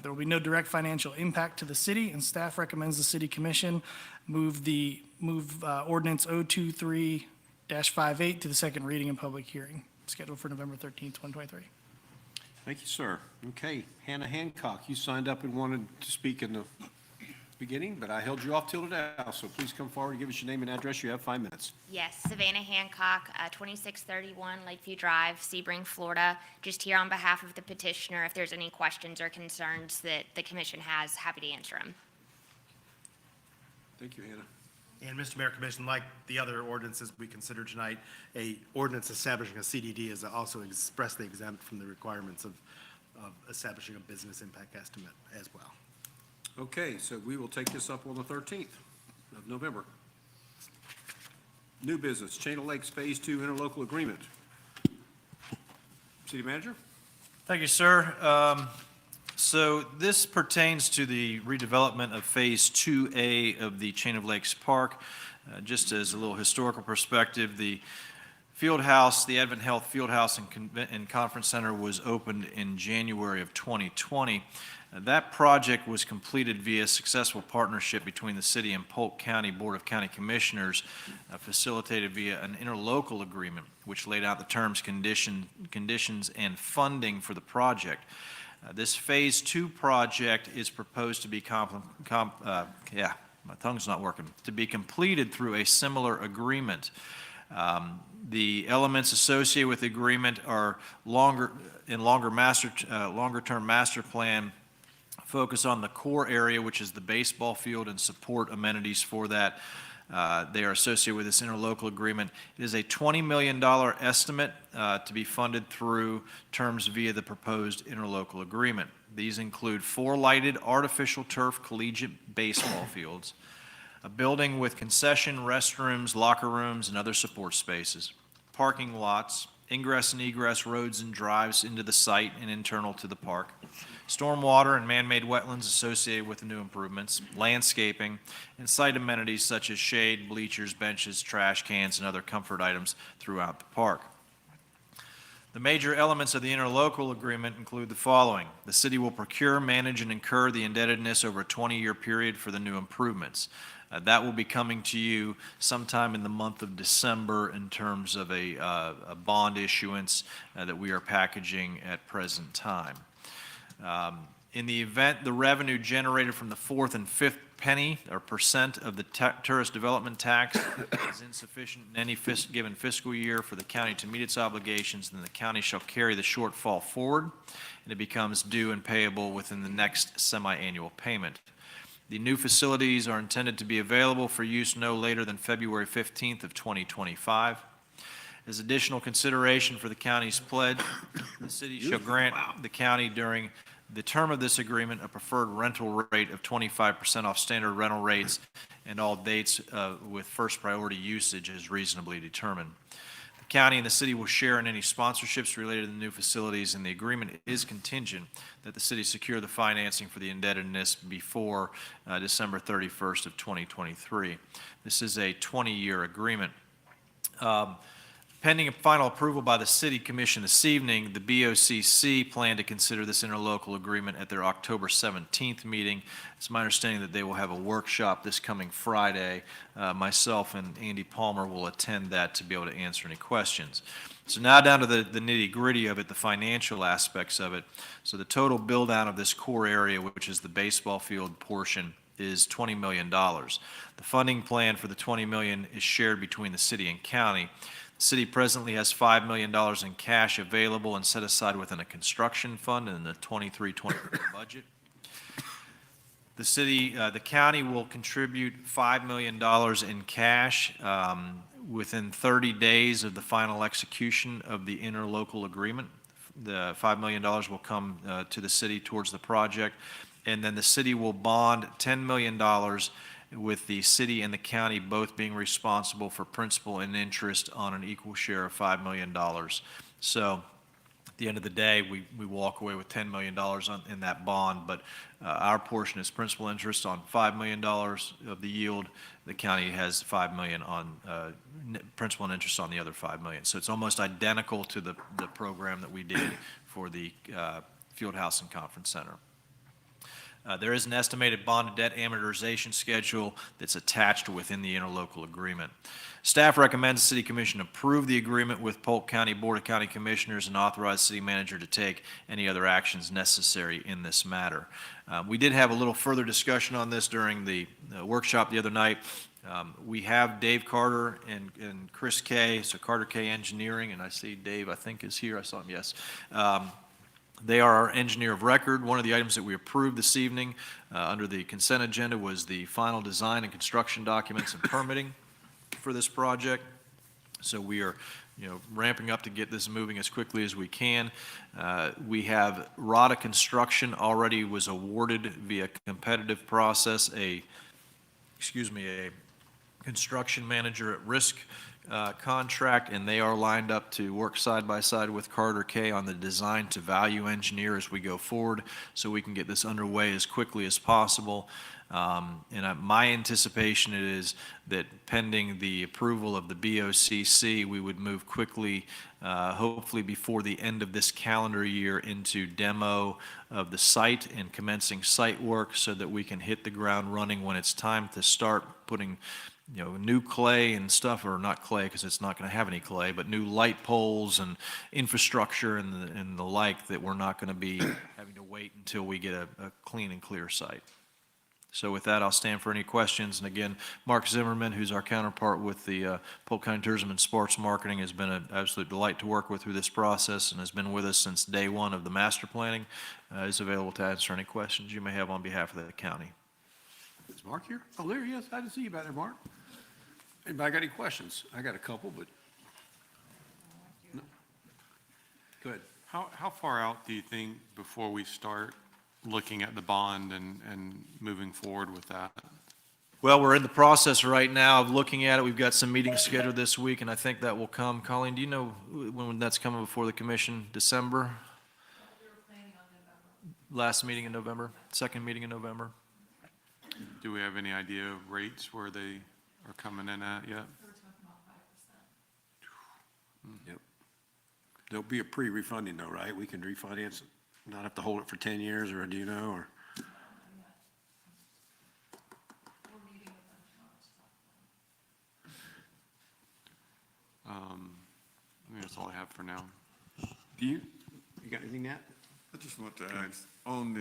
There will be no direct financial impact to the city, and staff recommends the city commission move ordinance 023-58 to the second reading and public hearing scheduled for November 13th, 2023. Thank you, sir. Okay, Hannah Hancock, you signed up and wanted to speak in the beginning, but I held you off till now, so please come forward and give us your name and address. You have 5 minutes. Yes, Savannah Hancock, 2631 Lakeview Drive, Sebring, Florida. Just here on behalf of the petitioner, if there's any questions or concerns that the commission has, happy to answer them. Thank you, Hannah. And Mr. Mayor, Commission, like the other ordinances we consider tonight, a ordinance establishing a CDD is also expressly exempt from the requirements of establishing a business impact estimate as well. Okay, so we will take this up on the 13th of November. New business, Chain of Lakes Phase 2 interlocal agreement. City Manager? Thank you, sir. So this pertains to the redevelopment of Phase 2A of the Chain of Lakes Park. Just as a little historical perspective, the Field House, the Advent Health Field House and Conference Center was opened in January of 2020. That project was completed via successful partnership between the city and Polk County Board of County Commissioners, facilitated via an interlocal agreement, which laid out the terms, conditions, and funding for the project. This Phase 2 project is proposed to be my tongue's not working, to be completed through a similar agreement. The elements associated with the agreement are longer-term master plan, focus on the core area, which is the baseball field, and support amenities for that. They are associated with this interlocal agreement. It is a $20 million estimate to be funded through terms via the proposed interlocal agreement. These include 4 lighted artificial turf collegiate baseball fields, a building with concession, restrooms, locker rooms, and other support spaces, parking lots, ingress and egress roads and drives into the site and internal to the park, stormwater and man-made wetlands associated with the new improvements, landscaping, and site amenities such as shade, bleachers, benches, trash cans, and other comfort items throughout the park. The major elements of the interlocal agreement include the following. The city will procure, manage, and incur the indebtedness over a 20-year period for the new improvements. That will be coming to you sometime in the month of December in terms of a bond issuance that we are packaging at present time. In the event the revenue generated from the 4th and 5th penny or percent of the tourist development tax is insufficient in any given fiscal year for the county to meet its obligations, then the county shall carry the shortfall forward, and it becomes due and payable within the next semi-annual payment. The new facilities are intended to be available for use no later than February 15th of 2025. As additional consideration for the county's pledge, the city shall grant the county during the term of this agreement a preferred rental rate of 25% off standard rental rates and all dates with first priority usage as reasonably determined. The county and the city will share in any sponsorships related to the new facilities, and the agreement is contingent that the city secure the financing for the indebtedness before December 31st of 2023. This is a 20-year agreement. Pending final approval by the City Commission this evening, the BOCC plan to consider this interlocal agreement at their October 17th meeting. It's my understanding that they will have a workshop this coming Friday. Myself and Andy Palmer will attend that to be able to answer any questions. So now down to the nitty-gritty of it, the financial aspects of it. So the total build-out of this core area, which is the baseball field portion, is $20 million. The funding plan for the $20 million is shared between the city and county. The city presently has $5 million in cash available and set aside within a construction fund in the 23-24 budget. The county will contribute $5 million in cash within 30 days of the final execution of the interlocal agreement. The $5 million will come to the city towards the project, and then the city will bond $10 million with the city and the county both being responsible for principal and interest on an equal share of $5 million. So at the end of the day, we walk away with $10 million in that bond, but our portion is principal interest on $5 million of the yield. The county has $5 million on principal and interest on the other $5 million. So it's almost identical to the program that we did for the Fieldhouse and Conference Center. There is an estimated bond debt amortization schedule that's attached within the interlocal agreement. Staff recommends the City Commission approve the agreement with Polk County Board of County Commissioners and authorize City Manager to take any other actions necessary in this matter. We did have a little further discussion on this during the workshop the other night. We have Dave Carter and Chris Kay, so Carter Kay Engineering, and I see Dave, I think, is here. I saw him, yes. They are our engineer of record. One of the items that we approved this evening under the consent agenda was the final design and construction documents and permitting for this project. So we are, ramping up to get this moving as quickly as we can. We have RADA Construction already was awarded via competitive process a construction manager at risk contract, and they are lined up to work side by side with Carter K on the design to value engineer as we go forward, so we can get this underway as quickly as possible. My anticipation is that pending the approval of the BOCC, we would move quickly, hopefully before the end of this calendar year, into demo of the site and commencing site work so that we can hit the ground running when it's time to start putting, new clay and stuff, or not clay because it's not going to have any clay, but new light poles and infrastructure and the like, that we're not going to be having to wait until we get a clean and clear site. So with that, I'll stand for any questions. And again, Mark Zimmerman, who's our counterpart with the Polk County Tourism and Sports Marketing, has been an absolute delight to work with through this process and has been with us since day one of the master planning. Is available to answer any questions you may have on behalf of the county. Is Mark here? Oh, there he is. I didn't see you back there, Mark. Anybody got any questions? I got a couple, but. No. Go ahead. How far out do you think before we start looking at the bond and moving forward with that? Well, we're in the process right now of looking at it. We've got some meetings scheduled this week, and I think that will come. Colleen, do you know when that's coming before the commission? December? Last meeting in November, second meeting in November. Do we have any idea of rates where they are coming in at yet? Yep. There'll be a pre-refunding though, right? We can refinance it, not have to hold it for 10 years, or do you know, or? I think that's all I have for now. Do you got anything, Nat? I just want to ask, on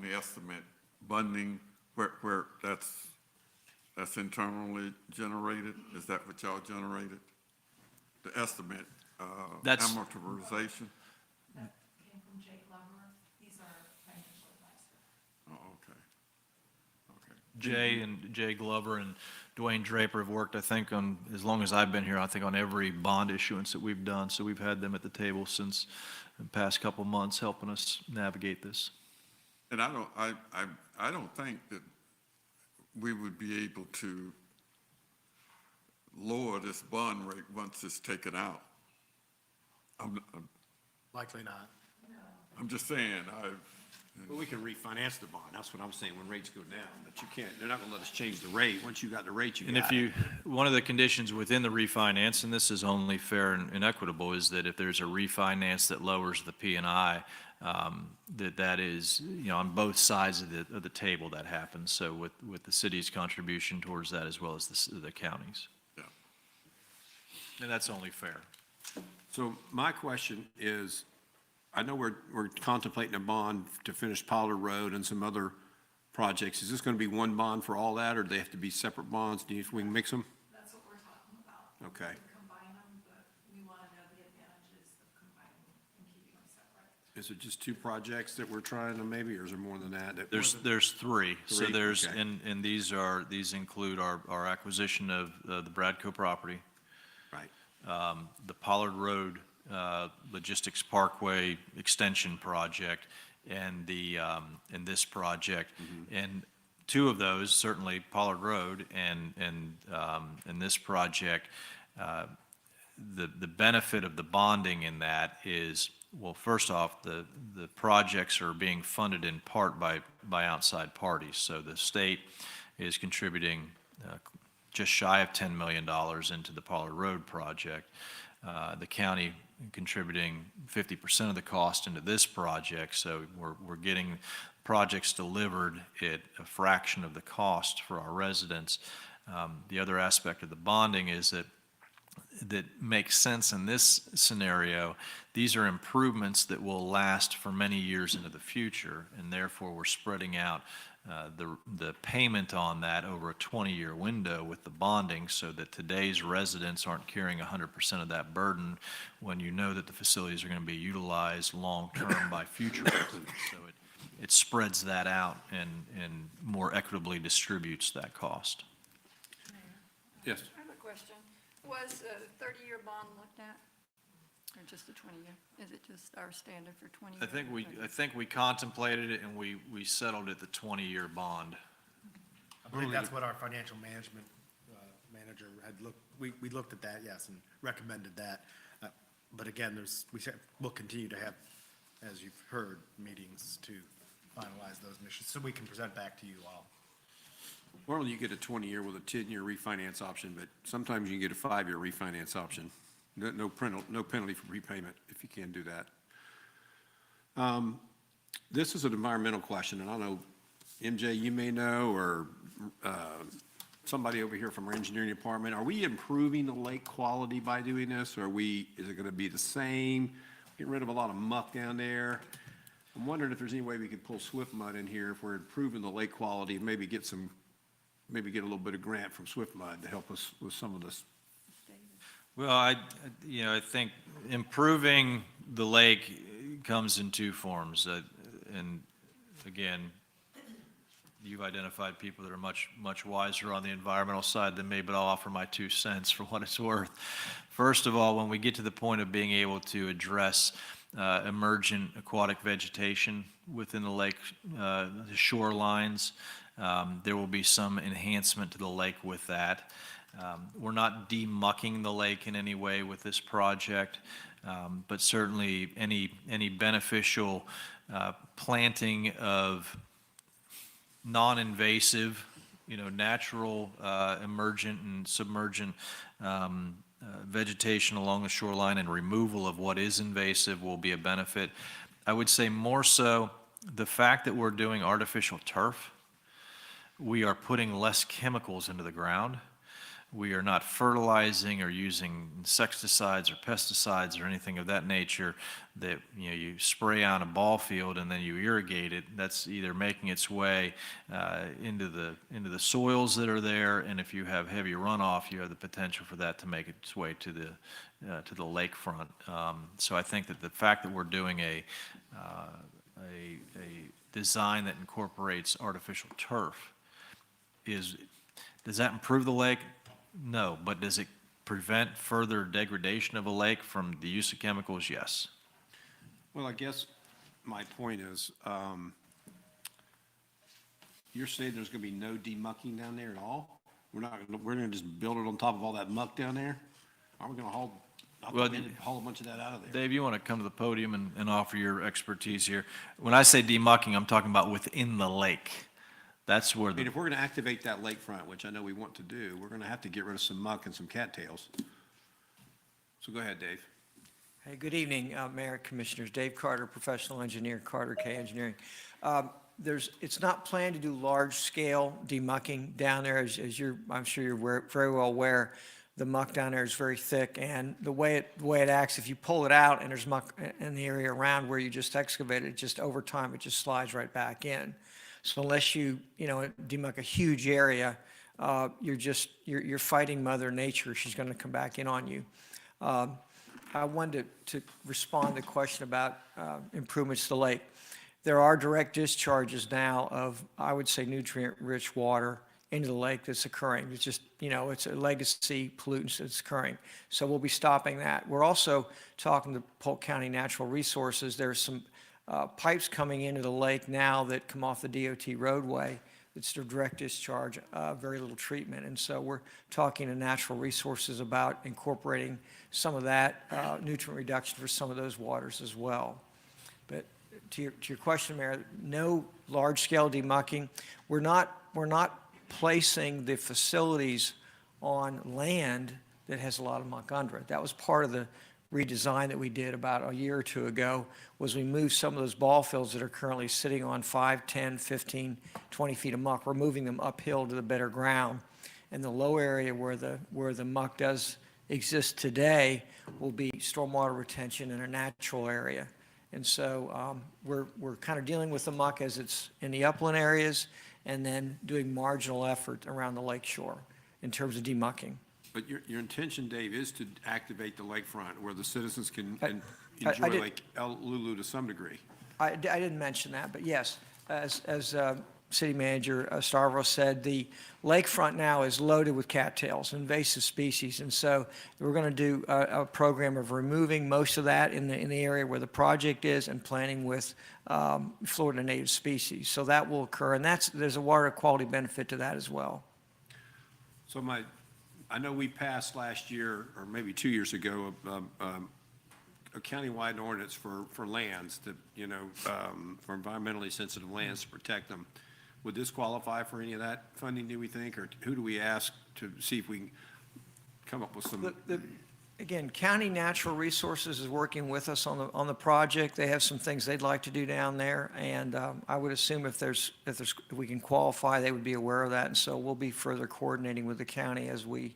the estimate funding, where that's internally generated, is that what y'all generated? The estimate, That's- amortization? That came from Jake Lumber. He's our financial advisor. Oh, okay. Jay Glover and Dwayne Draper have worked, I think, on, as long as I've been here, I think on every bond issuance that we've done. So we've had them at the table since the past couple of months, helping us navigate this. And I don't think that we would be able to lower this bond rate once it's taken out. Likely not. I'm just saying, Well, we can refinance the bond. That's what I'm saying, when rates go down, but you can't, they're not gonna let us change the rate. Once you got the rate, you And got if it. you, one of the conditions within the refinance, and this is only fair and equitable, is that if there's a refinance that lowers the P&I, that is, on both sides of the table that happens. So with the city's contribution towards that as well as the counties. Yeah. And that's only fair. So my question is, I know we're contemplating a bond to finish Pollard Road and some other projects. Is this gonna be one bond for all that, or do they have to be separate bonds? Do you, we can mix them? That's what we're talking about. Okay. We can combine them, but we want to know the advantages of combining and keeping them separate. Is it just two projects that we're trying to maybe, or is there more than that? There's three. So Three, there's, okay. and these include our acquisition of the Bradco property. Right. The Pollard Road Logistics Parkway Extension Project and this project. And two of those, certainly Pollard Road and this project, the benefit of the bonding in that is, well, first off, the projects are being funded in part by outside parties. So the state is contributing just shy of $10 million into the Pollard Road project. The county contributing 50% of the cost into this project, so we're getting projects delivered at a fraction of the cost for our residents. The other aspect of the bonding is that makes sense in this scenario. These are improvements that will last for many years into the future, and therefore we're spreading out the payment on that over a 20-year window with the bonding, so that today's residents aren't carrying 100% of that burden when you know that the facilities are going to be utilized long-term by future residents. So it spreads that out and more equitably distributes that cost. Yes. I have a question. Was a 30-year bond looked at, or just a 20-year? Is it just our standard for 20 years? I think we contemplated it and we settled at the 20-year bond. I believe that's what our financial management manager had looked, we looked at that, yes, and recommended that. But again, we'll continue to have, as you've heard, meetings to finalize those missions, so we can present back to you all. Normally, you get a 20-year with a 10-year refinance option, but sometimes you can get a 5-year refinance option. No penalty for repayment if you can't do that. This is an environmental question, and I don't know, MJ, you may know, or somebody over here from our engineering department. Are we improving the lake quality by doing this, or is it going to be the same? Get rid of a lot of muck down there. I'm wondering if there's any way we could pull Swift Mud in here if we're improving the lake quality, and maybe get a little bit of grant from Swift Mud to help us with some of this. Well, I think improving the lake comes in two forms. And again, you've identified people that are much wiser on the environmental side than me, but I'll offer my 2 cents for what it's worth. First of all, when we get to the point of being able to address emergent aquatic vegetation within the lake, the shorelines, there will be some enhancement to the lake with that. We're not demucking the lake in any way with this project, but certainly any beneficial planting of non-invasive, natural, emergent and submergent vegetation along the shoreline and removal of what is invasive will be a benefit. I would say more so the fact that we're doing artificial turf, we are putting less chemicals into the ground. We are not fertilizing or using insecticides or pesticides or anything of that nature that you spray on a ball field and then you irrigate it. That's either making its way into the soils that are there, and if you have heavy runoff, you have the potential for that to make its way to the lakefront. So I think that the fact that we're doing a design that incorporates artificial turf does that improve the lake? No, but does it prevent further degradation of a lake from the use of chemicals? Yes. Well, I guess my point is, you're saying there's going to be no demucking down there at all? We're going to just build it on top of all that muck down there? Are we going to haul a bunch of that out of there? Dave, you want to come to the podium and offer your expertise here? When I say demucking, I'm talking about within the lake. That's where I mean, if we're going to activate that lakefront, which I know we want to do, we're going to have to get rid of some muck and some cattails. So go ahead, Dave. Hey, good evening, Mayor, Commissioners. Dave Carter, professional engineer, Carter K Engineering. It's not planned to do large-scale demucking down there, as I'm sure you're very well aware. The muck down there is very thick, and the way it acts, if you pull it out and there's muck in the area around where you just excavated, it just over time it just slides right back in. So unless you demuck a huge area, you're fighting Mother Nature. She's going to come back in on you. I wanted to respond to the question about improvements to the lake. There are direct discharges now of, I would say, nutrient-rich water into the lake that's occurring. It's just, it's a legacy pollutant that's occurring. So we'll be stopping that. We're also talking to Polk County Natural Resources. There's some pipes coming into the lake now that come off the DOT roadway. It's a direct discharge, very little treatment. And so we're talking to Natural Resources about incorporating some of that nutrient reduction for some of those waters as well. But to your question, Mayor, no large-scale demucking. We're not placing the facilities on land that has a lot of muck under it. That was part of the redesign that we did about a year or two ago, was we moved some of those ball fields that are currently sitting on 5, 10, 15, 20 feet of muck. We're moving them uphill to the better ground. And the low area where the muck does exist today will be stormwater retention in a natural area. And so we're kind of dealing with the muck as it's in the upland areas and then doing marginal effort around the lake shore in terms of demucking. But your intention, Dave, is to activate the lakefront where the citizens can enjoy Lake Lulu to some degree. I didn't mention that, but yes, as City Manager Starville said, the lakefront now is loaded with cattails, invasive species, and so we're going to do a program of removing most of that in the area where the project is and planting with Florida native species. So that will occur, and there's a water quality benefit to that as well. So my I know we passed last year, or maybe 2 years ago, a countywide ordinance for lands to, for environmentally sensitive lands to protect them. Would this qualify for any of that funding, do we think, or who do we ask to see if we can come up with some? Again, County Natural Resources is working with us on the project. They have some things they'd like to do down there, and I would assume if we can qualify, they would be aware of that, and so we'll be further coordinating with the county as we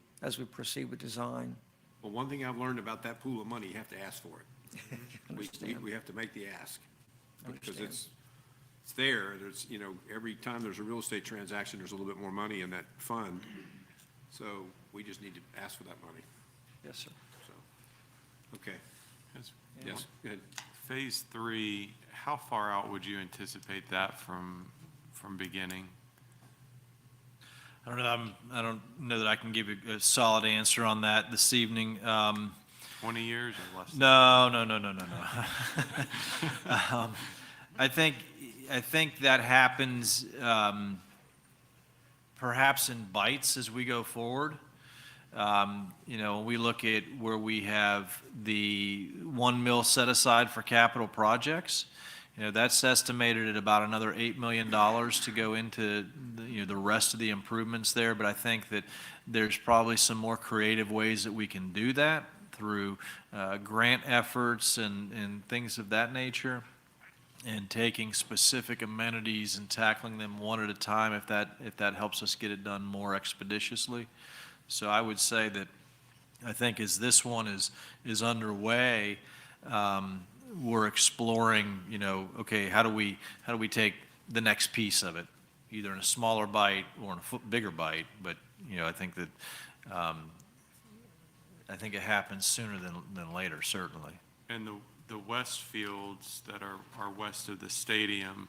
proceed with design. Well, one thing I've learned about that pool of money, you have to ask for it. We have to make the ask. Because it's there, there's, every time there's a real estate transaction, there's a little bit more money in that fund. So we just need to ask for that money. Yes, sir. So, okay. Yes, go ahead. Phase 3, how far out would you anticipate that from beginning? I don't know that I can give you a solid answer on that this evening. 20 years or less? No. I think that happens perhaps in bites as we go forward. When we look at where we have the 1 mil set aside for capital projects, that's estimated at about another $8 million to go into the rest of the improvements there. But I think that there's probably some more creative ways that we can do that through grant efforts and things of that nature, and taking specific amenities and tackling them one at a time if that helps us get it done more expeditiously. So I would say that I think as this one is underway, we're exploring, okay, how do we take the next piece of it, either in a smaller bite or in a bigger bite. But I think that I think it happens sooner than later, certainly. And the west fields that are west of the stadium,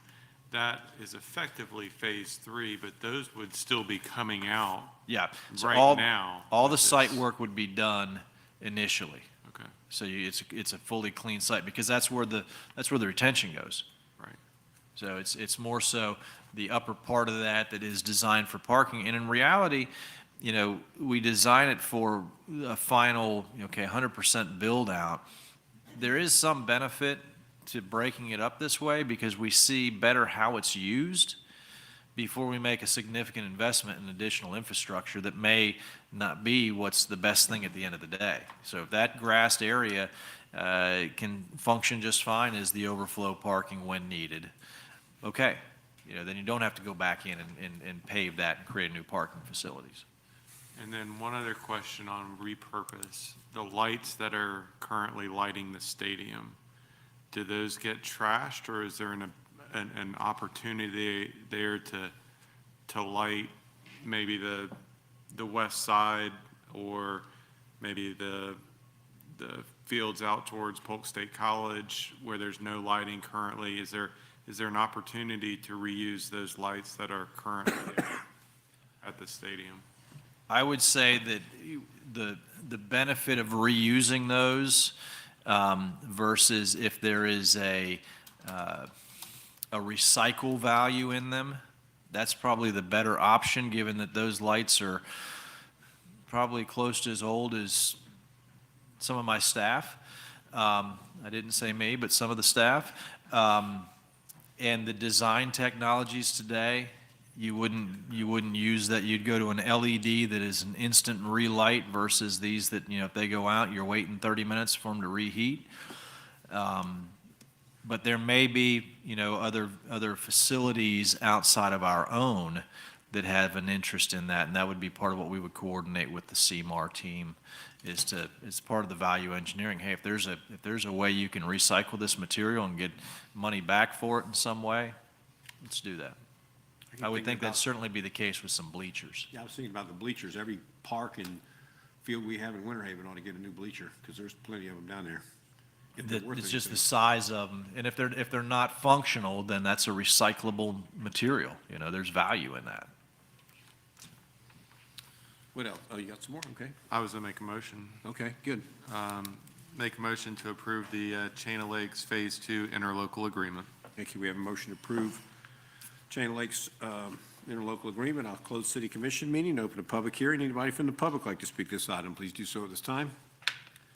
that is effectively Phase 3, but those would still be coming out. Yeah. So right now. All the site work would be done initially. Okay. So it's a fully clean site, because that's where the retention goes. Right. So it's more so the upper part of that is designed for parking. And in reality, we design it for a final, 100% build out. There is some benefit to breaking it up this way, because we see better how it's used before we make a significant investment in additional infrastructure that may not be what's the best thing at the end of the day. So if that grassed area can function just fine as the overflow parking when needed, okay, then you don't have to go back in and pave that and create new parking facilities. And then one other question on repurpose. The lights that are currently lighting the stadium, do those get trashed, or is there an opportunity there to light maybe the west side, or maybe the fields out towards Polk State College where there's no lighting currently? Is there an opportunity to reuse those lights that are currently at the stadium? I would say that the benefit of reusing those versus if there is a recycle value in them, that's probably the better option, given that those lights are probably close to as old as some of my staff. I didn't say me, but some of the staff. And the design technologies today, you wouldn't use that. You'd go to an LED that is an instant relight versus these that, if they go out, you're waiting 30 minutes for them to reheat. But there may be, other facilities outside of our own that have an interest in that, and that would be part of what we would coordinate with the CMAR team, is part of the value engineering. Hey, if there's a way you can recycle this material and get money back for it in some way, let's do that. I would think that'd certainly be the case with some bleachers. Yeah, I was thinking about the bleachers. Every park and field we have in Winter Haven ought to get a new bleacher, because there's plenty of them down there. It's just the size of them, and if they're not functional, then that's a recyclable material. There's value in that. What else? Oh, you got some more? Okay. I was going to make a motion. Okay, good. Make a motion to approve the Chain of Lakes Phase 2 interlocal agreement. Thank you. We have a motion to approve Chain of Lakes interlocal agreement. I'll close city commission meeting, open a public hearing. Anybody from the public like to speak this item, please do so at this time.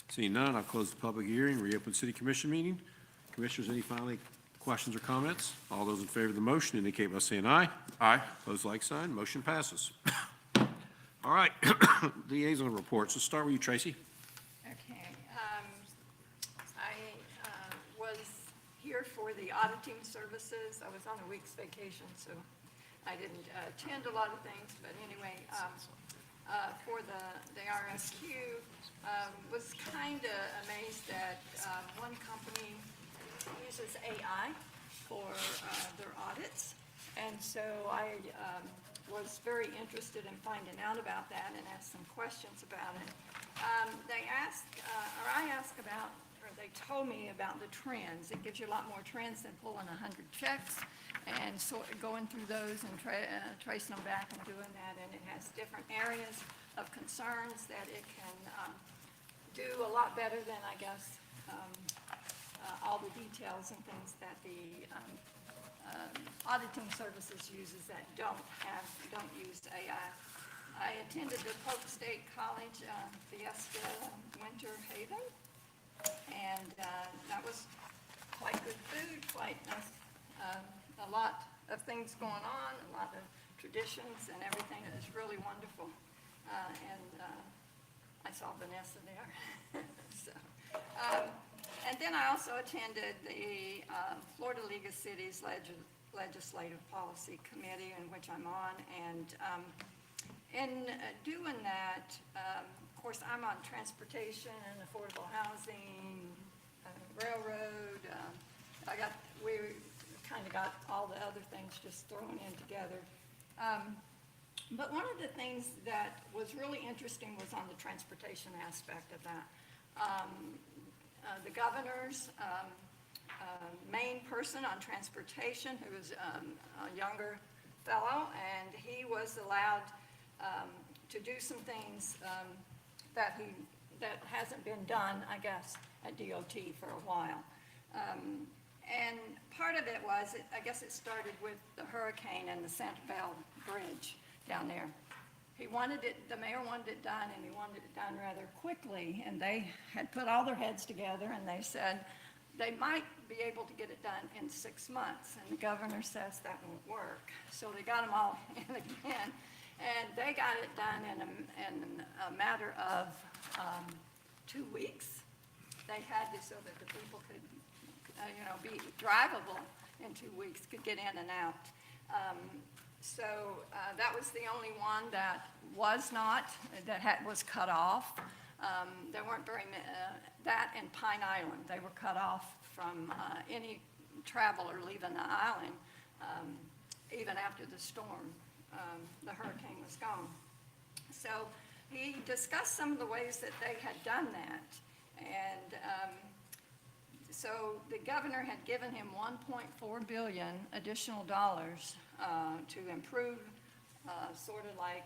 Seeing none, I'll close the public hearing, reopen city commission meeting. Commissioners, any final questions or comments? All those in favor of the motion indicate by saying aye. Aye. Opposed, like sign. Motion passes. All right, liaison reports. Let's start with you, Tracy. Okay, I was here for the auditing services. I was on a week's vacation, so I didn't attend a lot of things, but anyway, for the RSQ, was kind of amazed that one company uses AI for their audits, and so I was very interested in finding out about that and asked some questions about it. They asked, or I asked about, or they told me about the trends. It gives you a lot more trends than pulling 100 checks and sort of going through those and tracing them back and doing that. And it has different areas of concerns that it can do a lot better than, I guess, all the details and things that the auditing services uses that don't use AI. I attended the Polk State College Fiesta Winter Haven, and that was quite good food, quite nice, a lot of things going on, a lot of traditions and everything. It was really wonderful. I saw Vanessa there. So, and then I also attended the Florida League of Cities Legislative Policy Committee, in which I'm on, and in doing that, of course, I'm on transportation and affordable housing, railroad. We kind of got all the other things just thrown in together. But one of the things that was really interesting was on the transportation aspect of that. The governor's main person on transportation, who was a younger fellow, and he was allowed to do some things that hasn't been done, I guess, at DOT for a while. And part of it was, I guess it started with the hurricane and the Sanibel Bridge down there. He wanted it, the mayor wanted it done, and he wanted it done rather quickly, and they had put all their heads together, and they said they might be able to get it done in 6 months, and the governor says that won't work. So they got them all in again, and they got it done in a matter of 2 weeks. They had to, so that the people could, be drivable in 2 weeks, could get in and out. So that was the only one that was not, was cut off. There weren't very many, that and Pine Island, they were cut off from any traveler leaving the island, even after the storm, the hurricane was gone. So he discussed some of the ways that they had done that. And so the governor had given him $1.4 billion additional dollars to improve sort of like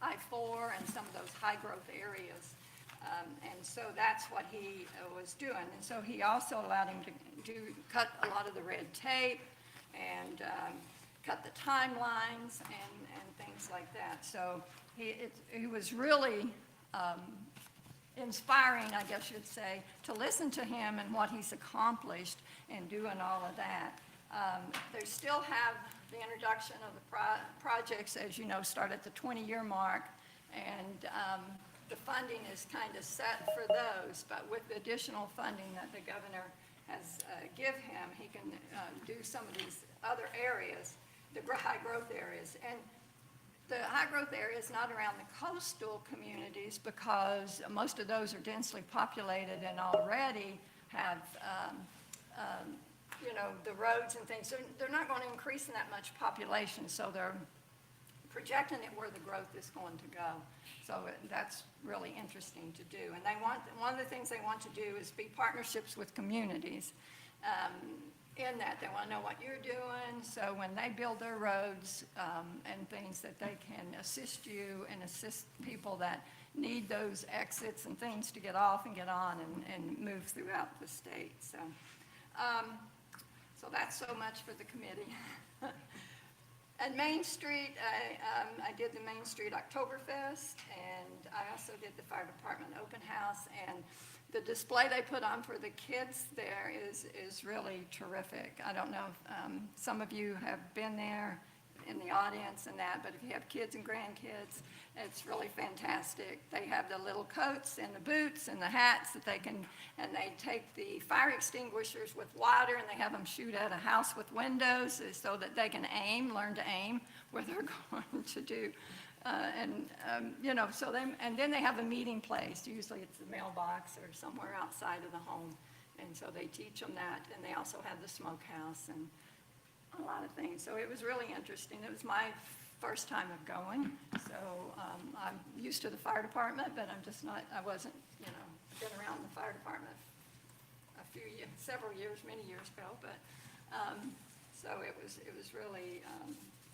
I-4 and some of those high-growth areas. And so that's what he was doing. And so he also allowed him to cut a lot of the red tape and cut the timelines and things like that. So he was really inspiring, I guess you'd say, to listen to him and what he's accomplished in doing all of that. They still have the introduction of the projects, as you know, start at the 20-year mark, and the funding is kind of set for those, but with the additional funding that the governor has give him, he can do some of these other areas, the high-growth areas. And the high-growth areas not around the coastal communities, because most of those are densely populated and already have the roads and things. So they're not going to increase in that much population, so they're projecting it where the growth is going to go. So that's really interesting to do. And one of the things they want to do is be partnerships with communities. In that, they want to know what you're doing, so when they build their roads and things, that they can assist you and assist people that need those exits and things to get off and get on and move throughout the state. So, so that's so much for the committee. At Main Street, I did the Main Street Oktoberfest, and I also did the fire department open house, and the display they put on for the kids there is really terrific. I don't know if some of you have been there in the audience and that, but if you have kids and grandkids, it's really fantastic. They have the little coats and the boots and the hats that they can, and they take the fire extinguishers with water and they have them shoot at a house with windows so that they can learn to aim where they're going to do. So and then they have a meeting place. Usually it's the mailbox or somewhere outside of the home. And so they teach them that, and they also have the smokehouse and a lot of things. So it was really interesting. It was my first time of going. So I'm used to the fire department, but I wasn't, been around the fire department several years, many years ago. But so it was really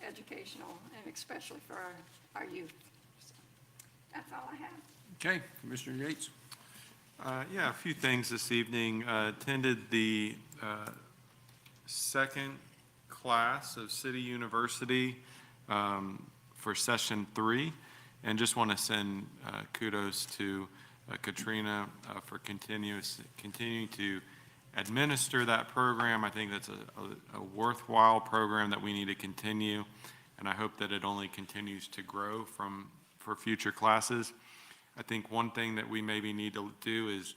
educational, and especially for our youth. So that's all I have. Okay, Commissioner Yates. Yeah, a few things this evening. Attended the second class of City University for session 3, and just want to send kudos to Katrina for continuing to administer that program. I think that's a worthwhile program that we need to continue, and I hope that it only continues to grow for future classes. I think one thing that we maybe need to do is,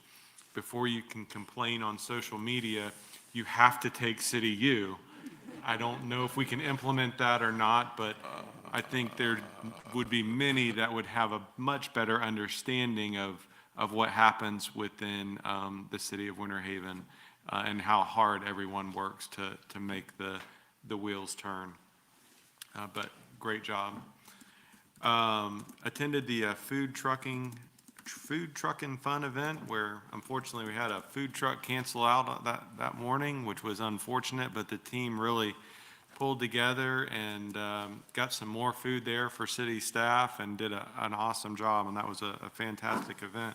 before you can complain on social media, you have to take City U. I don't know if we can implement that or not, but I think there would be many that would have a much better understanding of what happens within the city of Winter Haven and how hard everyone works to make the wheels turn. But great job. Attended the food trucking fun event, where unfortunately we had a food truck cancel out that morning, which was unfortunate, but the team really pulled together and got some more food there for city staff and did an awesome job, and that was a fantastic event.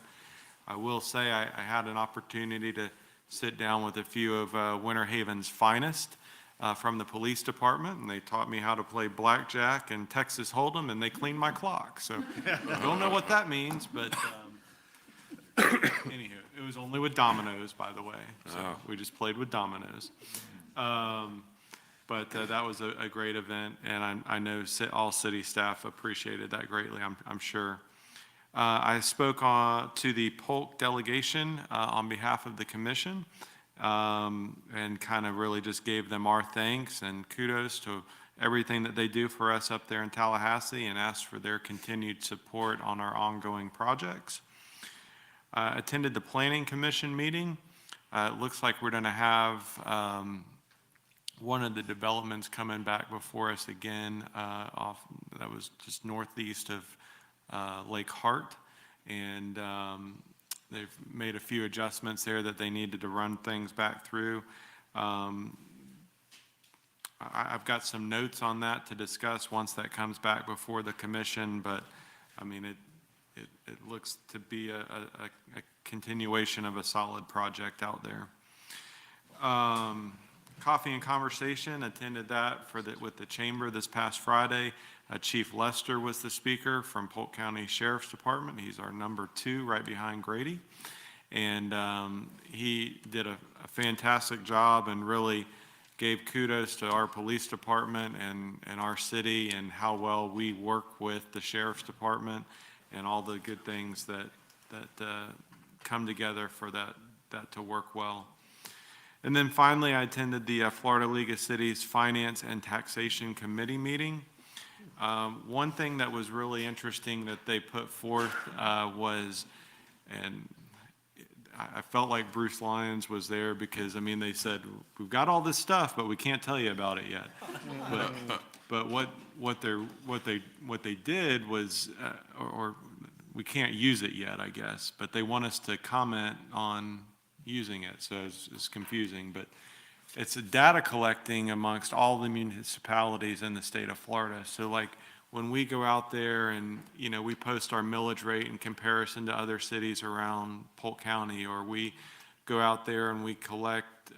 I will say I had an opportunity to sit down with a few of Winter Haven's finest from the police department, and they taught me how to play blackjack and Texas Hold'em, and they cleaned my clock. So I don't know what that means, but anywho, it was only with dominoes, by the way. So we just played with dominoes. But that was a great event, and I know all city staff appreciated that greatly, I'm sure. I spoke to the Polk delegation on behalf of the commission, and kind of really just gave them our thanks and kudos to everything that they do for us up there in Tallahassee, and asked for their continued support on our ongoing projects. Attended the Planning Commission meeting. It looks like we're going to have one of the developments coming back before us again, that was just northeast of Lake Hart, and they've made a few adjustments there that they needed to run things back through. I've got some notes on that to discuss once that comes back before the commission, but I mean, it looks to be a continuation of a solid project out there. Coffee and Conversation, attended that with the chamber this past Friday. Chief Lester was the speaker from Polk County Sheriff's Department. He's our number 2 right behind Grady. And he did a fantastic job and really gave kudos to our police department and our city, and how well we work with the Sheriff's Department, and all the good things that come together for that to work well. And then finally, I attended the Florida League of Cities Finance and Taxation Committee meeting. One thing that was really interesting that they put forth was, and I felt like Bruce Lyons was there, because, I mean, they said, we've got all this stuff, but we can't tell you about it yet. But what they did was, or we can't use it yet, I guess, but they want us to comment on using it, so it's confusing, but it's a data collecting amongst all the municipalities in the state of Florida. So like when we go out there and, we post our millage rate in comparison to other cities around Polk County, or we go out there and we collect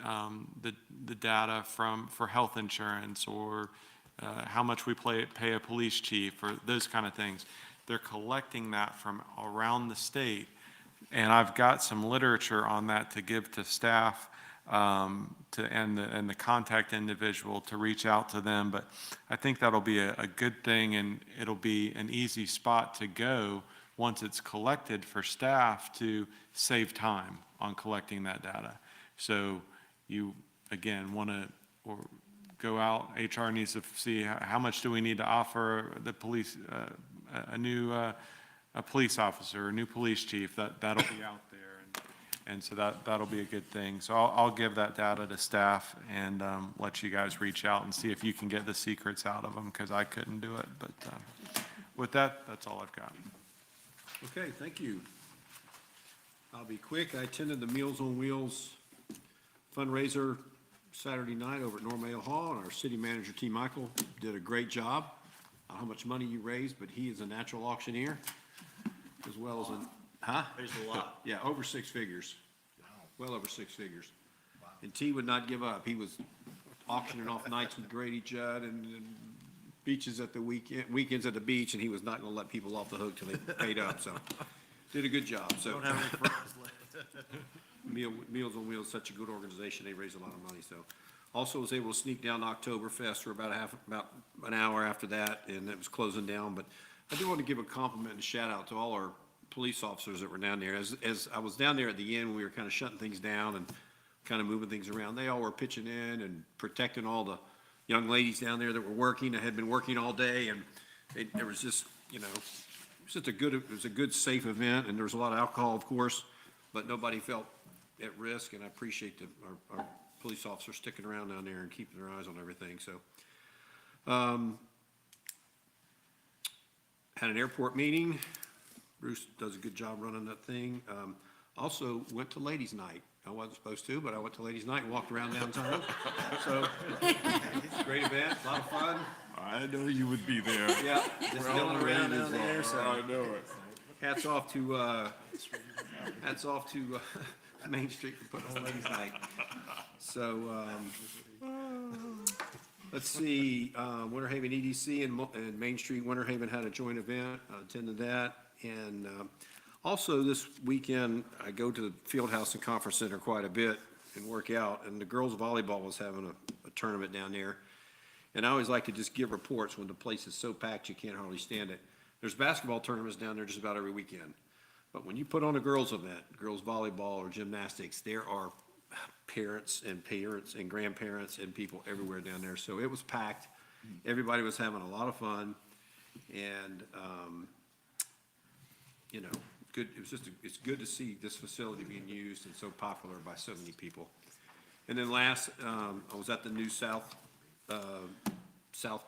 the data for health insurance, or how much we pay a police chief, or those kind of things. They're collecting that from around the state. And I've got some literature on that to give to staff, and the contact individual to reach out to them. But I think that'll be a good thing, and it'll be an easy spot to go once it's collected for staff to save time on collecting that data. So you, again, want to go out, HR needs to see how much do we need to offer the police, a new police officer, a new police chief, that'll be out there. And so that'll be a good thing. So I'll give that data to staff and let you guys reach out and see if you can get the secrets out of them, because I couldn't do it. But with that, that's all I've got. Okay, thank you. I'll be quick. I attended the Meals on Wheels fundraiser Saturday night over at Norma Hall, and our city manager, T. Michael, did a great job. I don't know how much money you raised, but he is a natural auctioneer, as well as Raised a lot. Yeah, over 6 figures. Well over 6 figures. And T would not give up. He was auctioning off nights with Grady Judd and beaches at the weekends at the beach, and he was not gonna let people off the hook till they paid up, so. Did a good job, so. Don't have any friends left. Meals on Wheels is such a good organization. They raise a lot of money, so. Also was able to sneak down to Oktoberfest for about an hour after that, and it was closing down. But I do want to give a compliment and shout out to all our police officers that were down there. As I was down there at the end, we were kind of shutting things down and kind of moving things around. They all were pitching in and protecting all the young ladies down there that were working, that had been working all day, and there was just, it was just it was a good, safe event, and there was a lot of alcohol, of course, but nobody felt at risk, and I appreciate our police officers sticking around down there and keeping their eyes on everything, so. Had an airport meeting. Bruce does a good job running that thing. Also went to ladies' night. I wasn't supposed to, but I went to ladies' night and walked around downtown. So, great event, a lot of fun. I know you would be there. Yeah, just milling around down there, so. I know it. Hats off to Main Street for putting on ladies' night. So, let's see, Winter Haven EDC and Main Street Winter Haven had a joint event. I attended that. And also this weekend, I go to the Fieldhouse and Conference Center quite a bit and work out. And the girls volleyball was having a tournament down there. And I always like to just give reports when the place is so packed you can't hardly stand it. There's basketball tournaments down there just about every weekend. But when you put on a girls event, girls volleyball or gymnastics, there are parents and grandparents and people everywhere down there. So it was packed. Everybody was having a lot of fun. And, good. It was it's good to see this facility being used and so popular by so many people. And then last, I was at the new South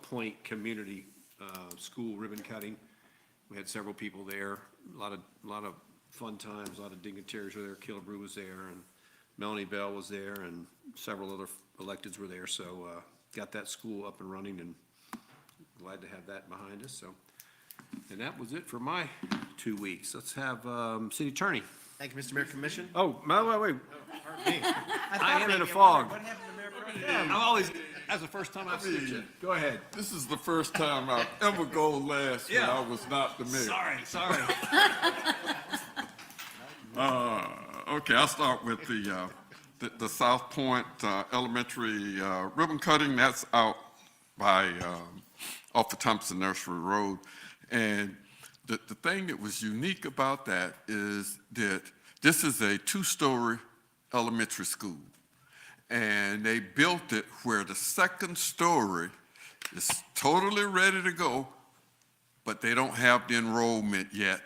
Point Community School ribbon cutting. We had several people there, a lot of fun times, a lot of dignitaries were there. Killebrew was there, and Melanie Bell was there, and several other electeds were there. So got that school up and running, and glad to have that behind us. So, and that was it for my 2 weeks. Let's have City Attorney. Thank you, Mr. Mayor Commission. Oh, wait. Pardon me. I am in a fog. Yeah, I'm always, that's the first time I've seen you. Go ahead. This is the first time I've ever gone last when I was not the mayor. Sorry. Okay, I'll start with the South Point Elementary ribbon cutting. That's out by, off of Thompson Nursery Road. And the thing that was unique about that is that this is a 2-story elementary school. And they built it where the second story is totally ready to go, but they don't have the enrollment yet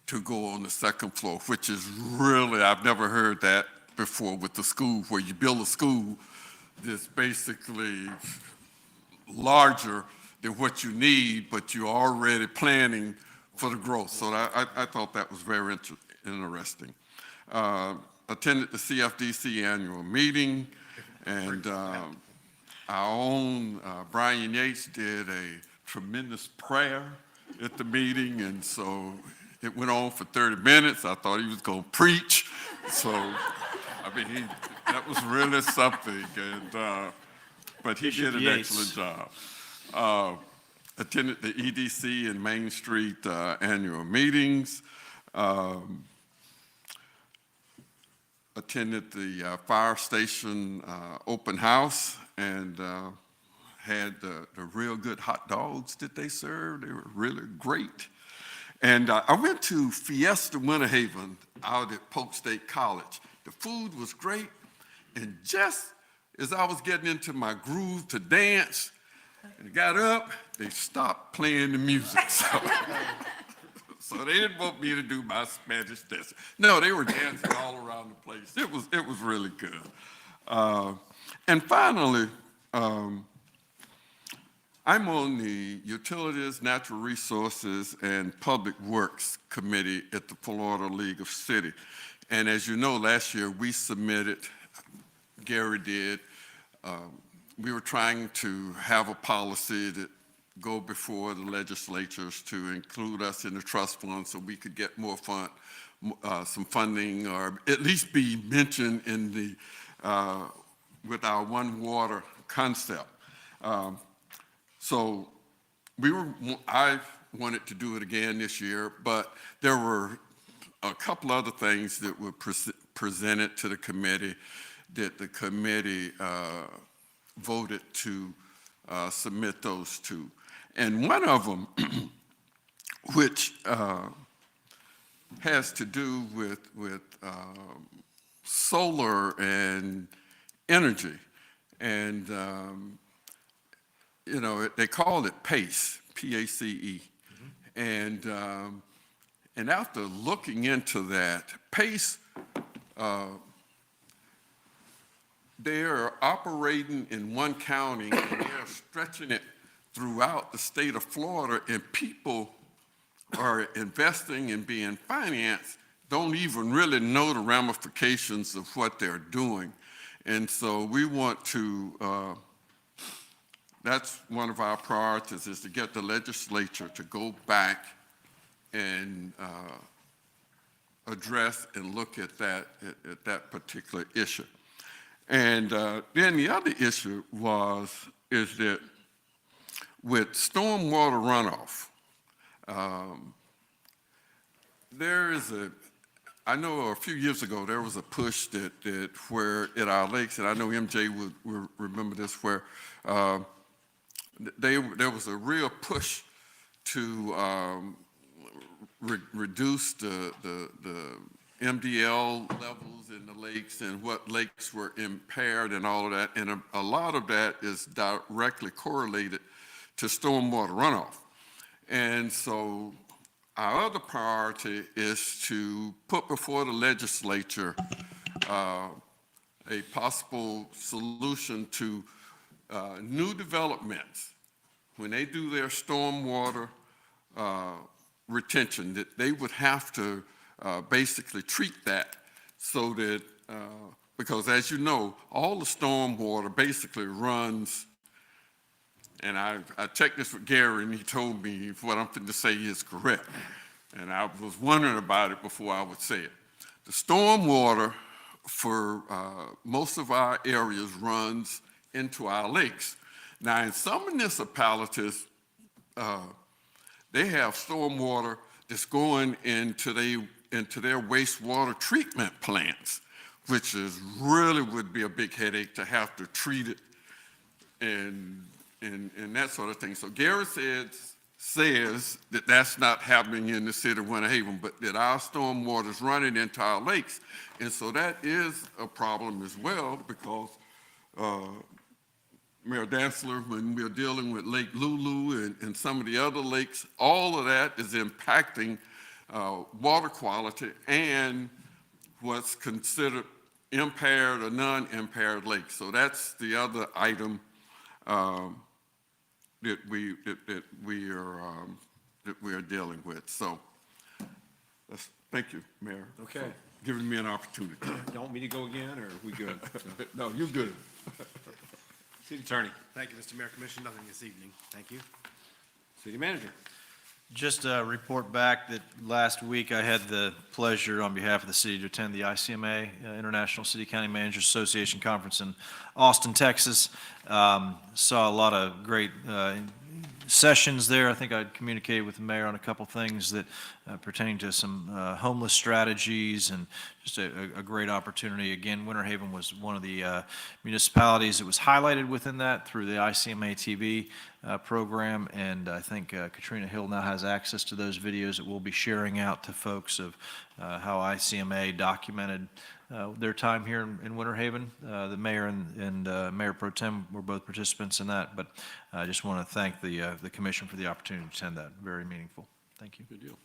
to go on the second floor, which is really, I've never heard that before with the school, where you build a school that's basically larger than what you need, but you're already planning for the growth. So I thought that was very interesting. Attended the CFDC annual meeting, and our own Brian Yates did a tremendous prayer at the meeting, and so it went on for 30 minutes. I thought he was going to preach, so that was really something. And but he did an excellent job. attended the EDC and Main Street annual meetings, attended the fire station open house, and had the real good hot dogs that they served. They were really great. And I went to Fiesta Winter Haven out at Polk State College. The food was great, and just as I was getting into my groove to dance, and I got up, they stopped playing the music. So they didn't want me to do my Spanish dance. No, they were dancing all around the place. It was really good. And finally, I'm on the Utilities, Natural Resources, and Public Works Committee at the Florida League of Cities. And as you know, last year we submitted, Gary did, we were trying to have a policy that go before the legislatures to include us in the trust fund so we could get more some funding, or at least be mentioned in the, with our One Water concept. So I wanted to do it again this year, but there were a couple other things that were presented to the committee that the committee voted to submit those to. And one of them, which has to do with solar and energy. And, you know, they called it PACE, P-A-C-E. And after looking into that, PACE, they are operating in one county and they're stretching it throughout the state of Florida, and people are investing and being financed, don't even really know the ramifications of what they're doing. And so we want to, that's one of our priorities, is to get the legislature to go back and address and look at that particular issue. And then the other issue is that with stormwater runoff, I know a few years ago there was a push that where at our lakes, and I know MJ will remember this, where there was a real push to reduce the MDL levels in the lakes and what lakes were impaired and all of that. And a lot of that is directly correlated to stormwater runoff. And so our other priority is to put before the legislature a possible solution to new developments. When they do their stormwater retention, that they would have to basically treat that so that, because as you know, all the stormwater basically runs, and I checked this with Gary and he told me what I'm going to say is correct. And I was wondering about it before I would say it. The stormwater for most of our areas runs into our lakes. Now in some municipalities, they have stormwater that's going into their wastewater treatment plants, which is really would be a big headache to have to treat it and that sort of thing. So Gary says that that's not happening in the city of Winter Haven, but that our stormwater is running into our lakes. And so that is a problem as well, because Mayor Dantzler, when we're dealing with Lake Lulu and some of the other lakes, all of that is impacting water quality and what's considered impaired or non-impaired lakes. So that's the other item that we are dealing with. So thank you, Mayor. Okay. For giving me an opportunity. You want me to go again, or are we good? No, you're good. City Attorney. Thank you, Mr. Mayor, Commissioner. Nothing this evening. Thank you. City Manager. Just a report back that last week I had the pleasure on behalf of the city to attend the ICMA, International City County Managers Association Conference in Austin, Texas. Saw a lot of great sessions there. I think I'd communicated with the mayor on a couple things that pertain to some homeless strategies and just a great opportunity. Again, Winter Haven was one of the municipalities that was highlighted within that through the ICMA TV program, and I think Katrina Hill now has access to those videos that we'll be sharing out to folks of how ICMA documented their time here in Winter Haven. The mayor and Mayor Pro Tem were both participants in that, but I just want to thank the commission for the opportunity to attend that. Very meaningful. Thank you. Good deal.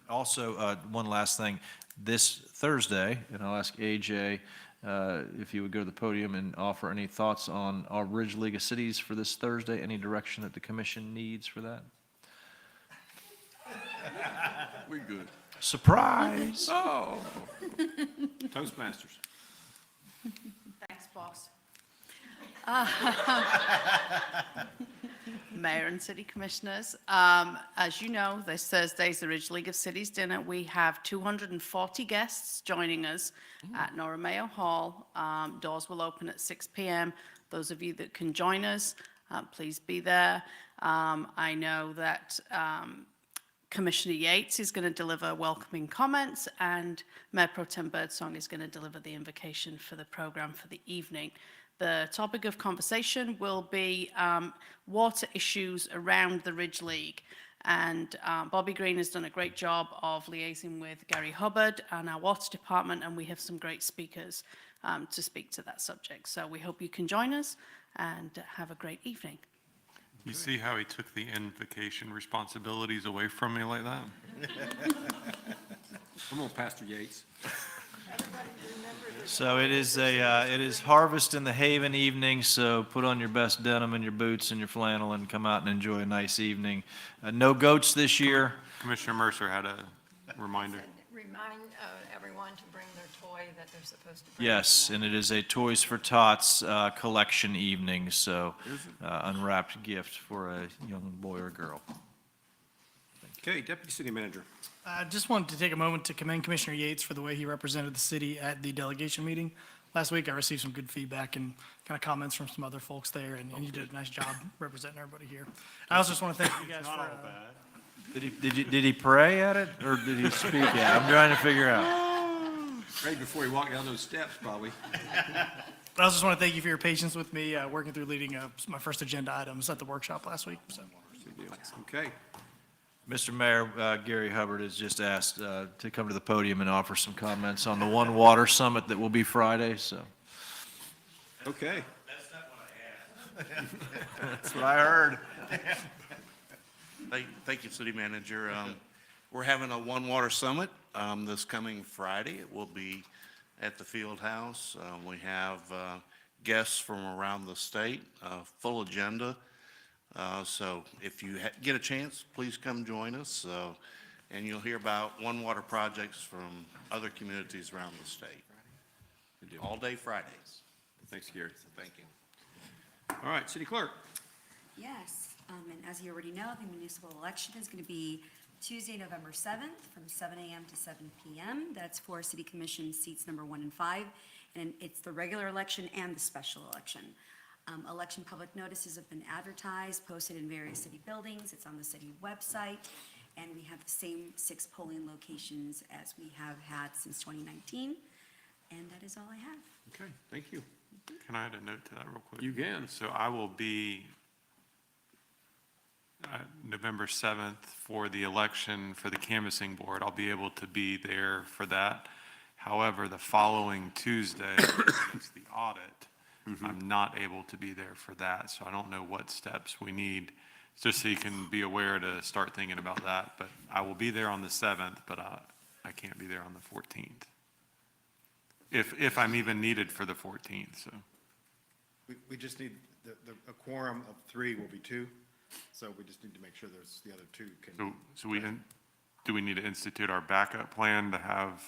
Also, one last thing, this Thursday, and I'll ask AJ if you would go to the podium and offer any thoughts on our Ridge League of Cities for this Thursday, any direction that the commission needs for that? We good. Surprise! Oh. Toastmasters. Thanks, boss. Mayor and city commissioners, as you know, this Thursday's the Ridge League of Cities dinner. We have 240 guests joining us at Nora Mayo Hall. Doors will open at 6 p.m. Those of you that can join us, please be there. I know that Commissioner Yates is going to deliver welcoming comments, and Mayor Pro Tem Birdsong is going to deliver the invocation for the program for the evening. The topic of conversation will be water issues around the Ridge League. And Bobby Green has done a great job of liaising with Gary Hubbard and our water department, and we have some great speakers to speak to that subject. So we hope you can join us and have a great evening. You see how he took the invocation responsibilities away from me like that? Come on, Pastor Yates. So it is harvest in the Haven evening, so put on your best denim and your boots and your flannel and come out and enjoy a nice evening. No goats this year. Commissioner Mercer had a reminder. Remind everyone to bring their toy that they're supposed to bring. Yes, and it is a Toys for Tots collection evening, so unwrapped gift for a young boy or girl. Okay, Deputy City Manager. I just wanted to take a moment to commend Commissioner Yates for the way he represented the city at the delegation meeting. Last week, I received some good feedback and kind of comments from some other folks there, and you did a nice job representing everybody here. I also just want to thank you guys for... Did he pray at it, or did he speak at it? I'm trying to figure out. Right before he walked down those steps, probably. But I also just want to thank you for your patience with me working through leading my first agenda items at the workshop last week. So. Okay. Mr. Mayor, Gary Hubbard has just asked to come to the podium and offer some comments on the One Water Summit that will be Friday, so. Okay. That's not what I asked. That's what I heard. Thank you, City Manager. We're having a One Water Summit this coming Friday. It will be at the Field House. We have guests from around the state, full agenda. So if you get a chance, please come join us. And you'll hear about One Water projects from other communities around the state. All day Fridays. Thanks, Gary. Thank you. All right, City Clerk. Yes, and as you already know, the municipal election is going to be Tuesday, November 7th, from 7 a.m. to 7 p.m. That's for City Commission seats number 1 and 5, and it's the regular election and the special election. Election public notices have been advertised, posted in various city buildings. It's on the city website, and we have the same 6 polling locations as we have had since 2019, and that is all I have. Okay, thank you. Can I add a note to that real quick? You can. So I will be November 7th for the election for the canvassing board. I'll be able to be there for that. However, the following Tuesday, it's the audit. I'm not able to be there for that, so I don't know what steps we need, just so you can be aware to start thinking about that. But I will be there on the 7th, but I can't be there on the 14th. If I'm even needed for the 14th, so. We just need, a quorum of 3 will be 2, so we just need to make sure there's the other 2 can. So do we need to institute our backup plan to have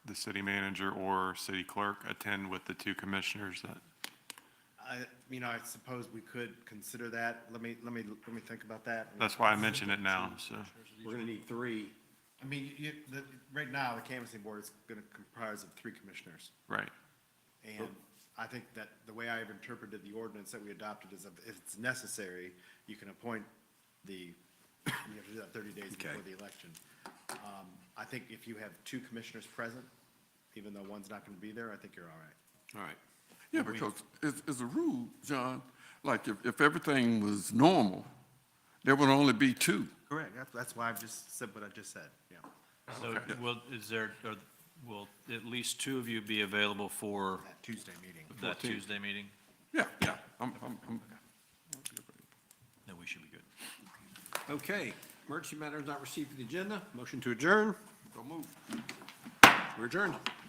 the city manager or city clerk attend with the 2 commissioners that? I suppose we could consider that. Let me think about that. That's why I mentioned it now, so. We're going to need 3. I mean, right now, the canvassing board is going to comprise of 3 commissioners. Right. And I think that the way I've interpreted the ordinance that we adopted is if it's necessary, you can appoint you have to do that 30 days before the election. I think if you have 2 commissioners present, even though one's not going to be there, I think you're all right. All right. Yeah, because as a rule, John, like if everything was normal, there would only be 2. Correct. That's why I've just said what I just said, yeah. So will at least 2 of you be available for That Tuesday meeting. that Tuesday meeting? Yeah, yeah. Then we should be good. Okay, emergency matters not received for the agenda. Motion to adjourn. Don't move. We're adjourned.